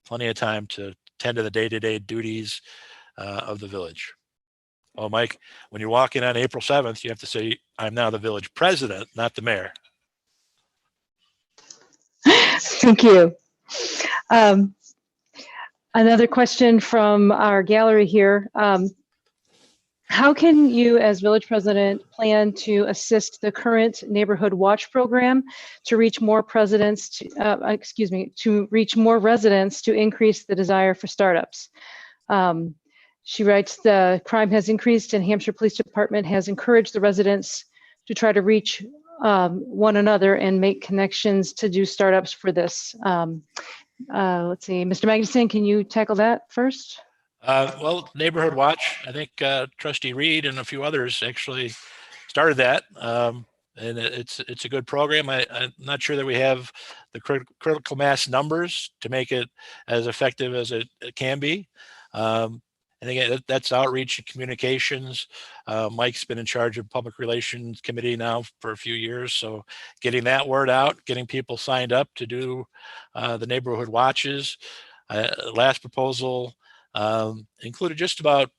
plenty of time to tend to the day-to-day duties of the village. Oh, Mike, when you walk in on April 7th, you have to say, I'm now the village president, not the mayor. Thank you. Another question from our gallery here. How can you, as village president, plan to assist the current neighborhood watch program to reach more to reach more residents to increase the desire for startups? She writes, the crime has increased and Hampshire Police Department has encouraged the residents to try to reach one another and make connections to do startups for this. Let's see, Mr. Magnuson, can you tackle that first? Well, Neighborhood Watch, I think Trustee Reed and a few others actually started that. And it's a good program. I'm not sure that we have the critical mass numbers to make it as effective as it can be. And again, that's outreach and communications. Mike's been in charge of public relations committee now for a few years. So getting that word out, getting people signed up to do the neighborhood watches. Last proposal included just about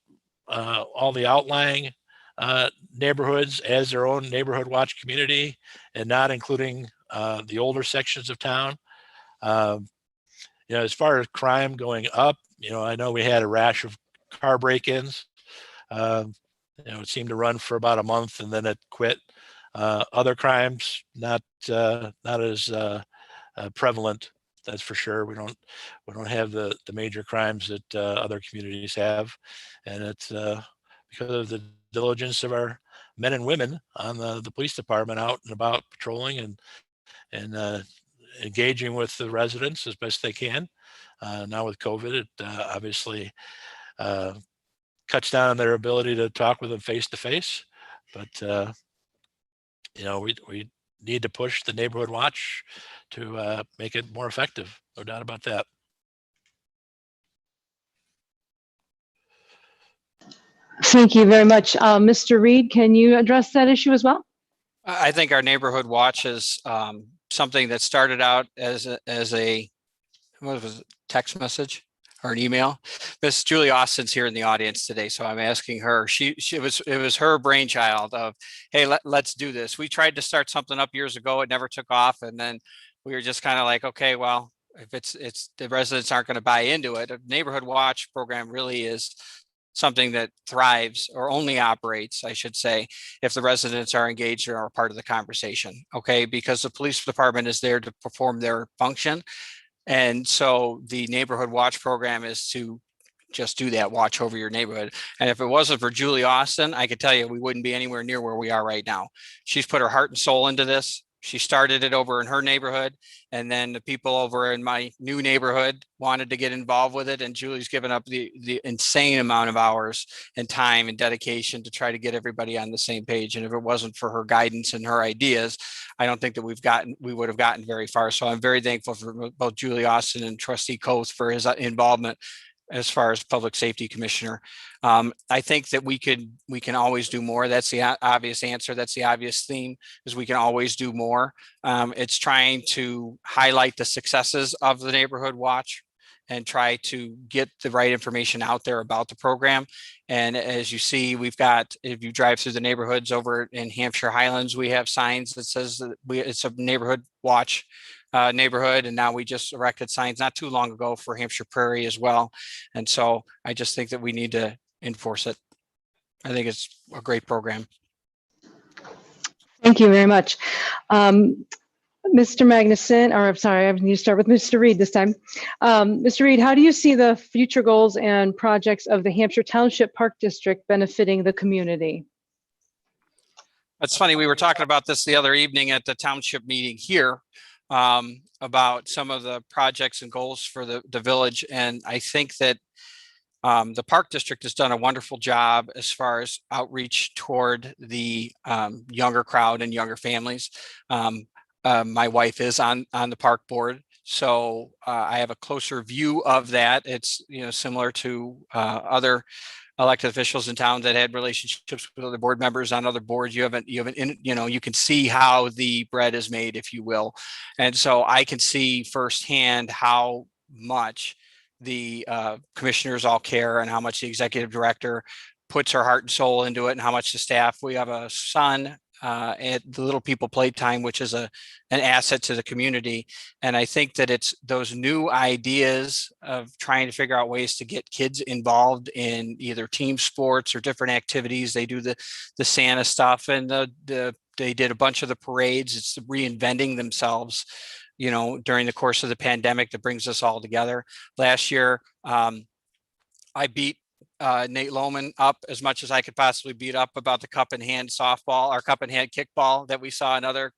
all the outlying neighborhoods as their own neighborhood watch community, and not including the older sections of town. As far as crime going up, I know we had a rash of car break-ins. It seemed to run for about a month and then it quit. Other crimes, not as prevalent. That's for sure. We don't have the major crimes that other communities have, and it's because of the diligence of our men and women on the police department out and about patrolling and engaging with the residents as best they can. Now with COVID, it obviously cuts down on their ability to talk with them face to face. But we need to push the neighborhood watch to make it more effective. No doubt about that. Thank you very much. Mr. Reed, can you address that issue as well? I think our neighborhood watch is something that started out as a what was it, text message or an email. Miss Julie Austin's here in the audience today, so I'm asking her. It was her brainchild of, hey, let's do this. We tried to start something up years ago. It never took off, and then we were just kind of like, okay, well, if it's the residents aren't going to buy into it. A neighborhood watch program really is something that thrives, or only operates, I should say, if the residents are engaged or are part of the conversation. Okay, because the police department is there to perform their function. And so the neighborhood watch program is to just do that, watch over your neighborhood. And if it wasn't for Julie Austin, I could tell you we wouldn't be anywhere near where we are right now. She's put her heart and soul into this. She started it over in her neighborhood, and then the people over in my new neighborhood wanted to get involved with it. And Julie's given up the insane amount of hours and time and dedication to try to get everybody on the same page. And if it wasn't for her guidance and her ideas, I don't think that we would have gotten very far. So I'm very thankful for both Julie Austin and Trustee Coates for his involvement as far as public safety commissioner. I think that we can always do more. That's the obvious answer. That's the obvious theme, is we can always do more. It's trying to highlight the successes of the neighborhood watch and try to get the right information out there about the program. And as you see, we've got, if you drive through the neighborhoods over in Hampshire Highlands, we have signs that says that it's a neighborhood watch neighborhood. And now we just erected signs not too long ago for Hampshire Prairie as well. And so I just think that we need to enforce it. I think it's a great program. Thank you very much. Mr. Magnuson, or I'm sorry, I need to start with Mr. Reed this time. Mr. Reed, how do you see the future goals and projects of the Hampshire Township Park District benefiting the community? That's funny. We were talking about this the other evening at the township meeting here, about some of the projects and goals for the village. And I think that the Park District has done a wonderful job as far as outreach toward the younger crowd and younger families. My wife is on the park board, so I have a closer view of that. It's similar to other elected officials in town that had relationships with other board members on other boards. You can see how the bread is made, if you will. And so I can see firsthand how much the commissioners all care and how much the executive director puts her heart and soul into it, and how much the staff. We have a son at the Little People Playtime, which is an asset to the community. And I think that it's those new ideas of trying to figure out ways to get kids involved in either team sports or different activities. They do the Santa stuff, and they did a bunch of the parades. It's reinventing themselves, during the course of the pandemic, that brings us all together. Last year, I beat Nate Lohman up as much as I could possibly beat up about the cup in hand softball or cup in hand kickball that we saw in other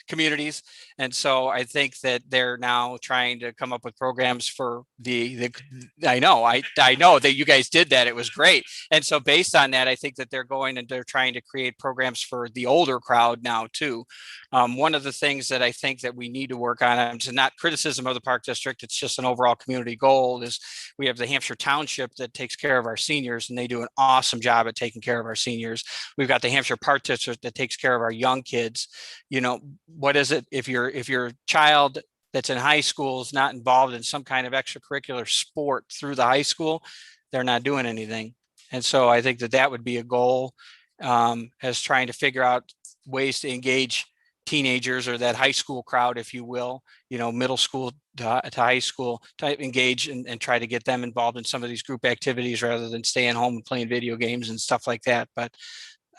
communities. And so I think that they're now trying to come up with programs for I know that you guys did that. It was great. And so based on that, I think that they're going and they're trying to create programs for the older crowd now too. One of the things that I think that we need to work on, and it's not criticism of the Park District, it's just an overall community goal, is we have the Hampshire Township that that takes care of our seniors, and they do an awesome job at taking care of our seniors. We've got the Hampshire Park District that takes care of our young kids. You know, what is it if your child that's in high school is not involved in some kind of extracurricular sport through the high school, they're not doing anything. And so I think that that would be a goal, as trying to figure out ways to engage teenagers, or that high school crowd, if you will, you know, middle school to high school, to engage and try to get them involved in some of these group activities rather than staying home and playing video games and stuff like that. But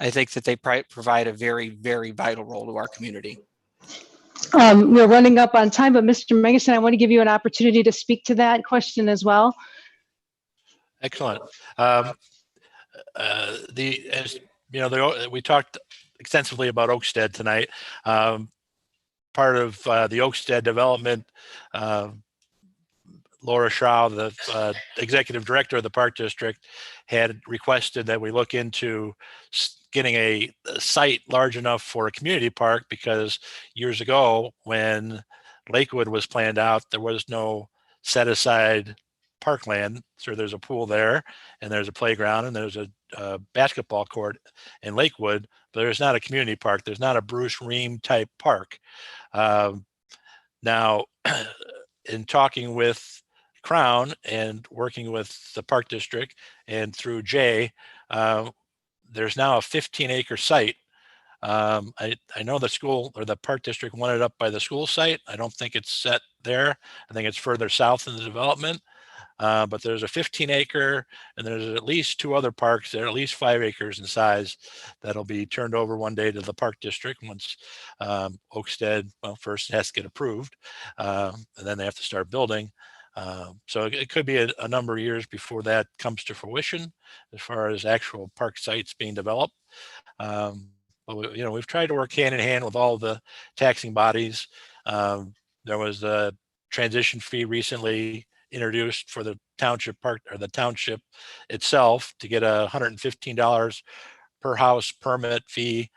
I think that they provide a very, very vital role to our community. We're running up on time, but Mr. Magnuson, I want to give you an opportunity to speak to that question as well. Excellent. As you know, we talked extensively about Oakstead tonight. Part of the Oakstead development, Laura Shaw, the executive director of the Park District, had requested that we look into getting a site large enough for a community park, because years ago when Lakewood was planned out, there was no set aside parkland. So there's a pool there, and there's a playground, and there's a basketball court in Lakewood, but there's not a community park. There's not a Bruce Ream type park. Now, in talking with Crown and working with the Park District and through Jay, there's now a 15-acre site. I know the school or the Park District wanted it up by the school site. I don't think it's set there. I think it's further south in the development. But there's a 15-acre, and there's at least 2 other parks that are at least 5 acres in size that'll be turned over one day to the Park District once Oakstead, well, first it has to get approved, and then they have to start building. So it could be a number of years before that comes to fruition as far as actual park sites being developed. But we've tried to work hand in hand with all the taxing bodies. There was a transition fee recently introduced for the township park, or the township itself, to get $115 per house permit fee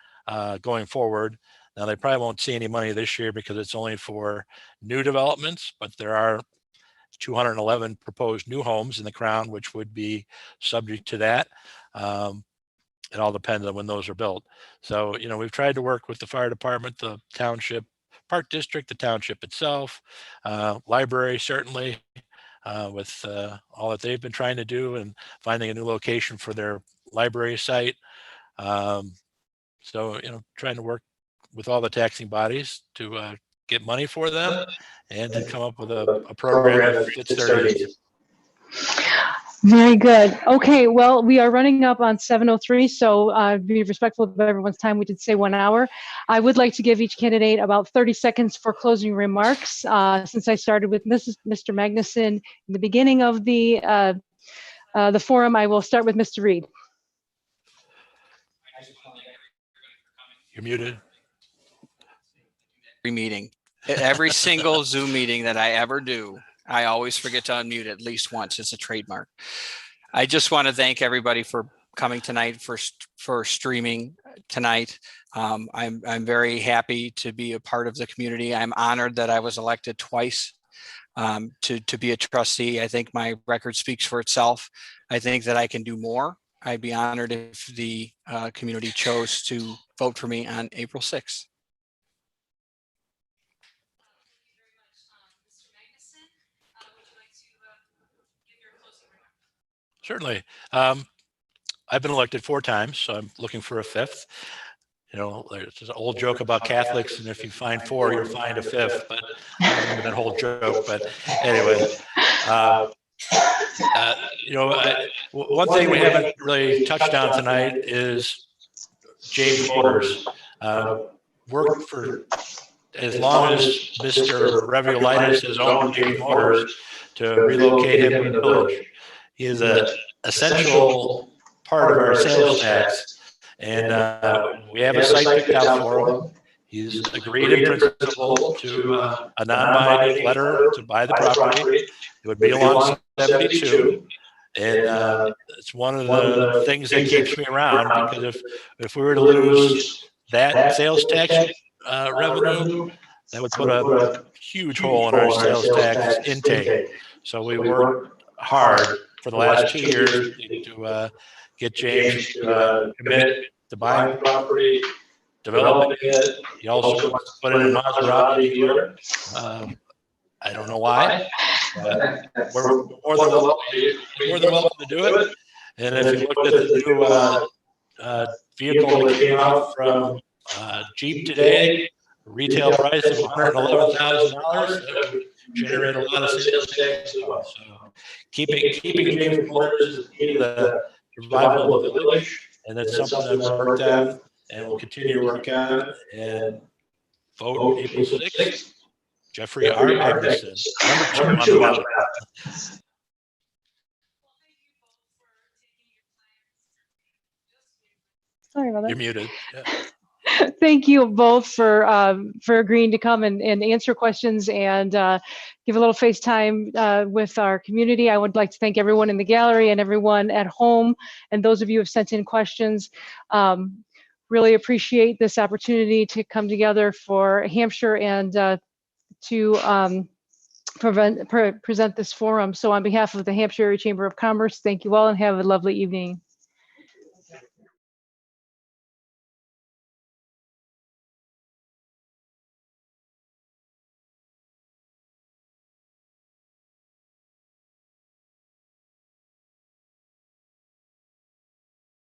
going forward. Now, they probably won't see any money this year because it's only for new developments, but there are 211 proposed new homes in the Crown, which would be subject to that. It all depends on when those are built. So, we've tried to work with the fire department, the township, Park District, the township itself, library, certainly, with all that they've been trying to do and finding a new location for their library site. So, trying to work with all the taxing bodies to get money for them and to come up with a program that fits their needs. Very good. Okay, well, we are running up on 7:03, so be respectful of everyone's time. We did say 1 hour. I would like to give each candidate about 30 seconds for closing remarks. Since I started with Mr. Magnuson in the beginning of the forum, I will start with Mr. Reed. You're muted. Every meeting, every single Zoom meeting that I ever do, I always forget to unmute at least once. It's a trademark. I just want to thank everybody for coming tonight, for streaming tonight. I'm very happy to be a part of the community. I'm honored that I was elected twice to be a trustee. I think my record speaks for itself. I think that I can do more. I'd be honored if the community chose to vote for me on April 6th. Certainly. I've been elected 4 times, so I'm looking for a 5th. There's an old joke about Catholics, and if you find 4, you'll find a 5th, but I don't remember that whole joke. But anyway, one thing we haven't really touched on tonight is James Motors. Worked for as long as Mr. Revulitis has owned James Motors to relocate him to the village. He is an essential part of our sales tax, and we have a site picked out for him. He's agreed in principle to a non-binding letter to buy the property. It would be along 72, and it's one of the things that keeps me around, because if we were to lose that sales tax revenue, that would put a huge hole in our sales tax intake. So we work hard for the last 2 years to get James to commit to buying the property, developing it. He also wants to put in a Maserati dealer. I don't know why, but we're more than welcome to do it. And if you looked at the new vehicle that came out from Jeep today, retail price of $111,000, that would generate a lot of sales tax as well. So keeping James Motors is the key to the survival of the village, and that's something that we've worked on and will continue to work on. And vote April 6th, Jeffrey R. Magnuson, number 2 on the ballot. Sorry about that. You're muted. Yeah. Thank you both for agreeing to come and answer questions and give a little FaceTime with our community. I would like to thank everyone in the gallery and everyone at home, and those of you who have sent in questions. Really appreciate this opportunity to come together for Hampshire and to present this forum. So on behalf of the Hampshire Area Chamber of Commerce, thank you all and have a lovely evening.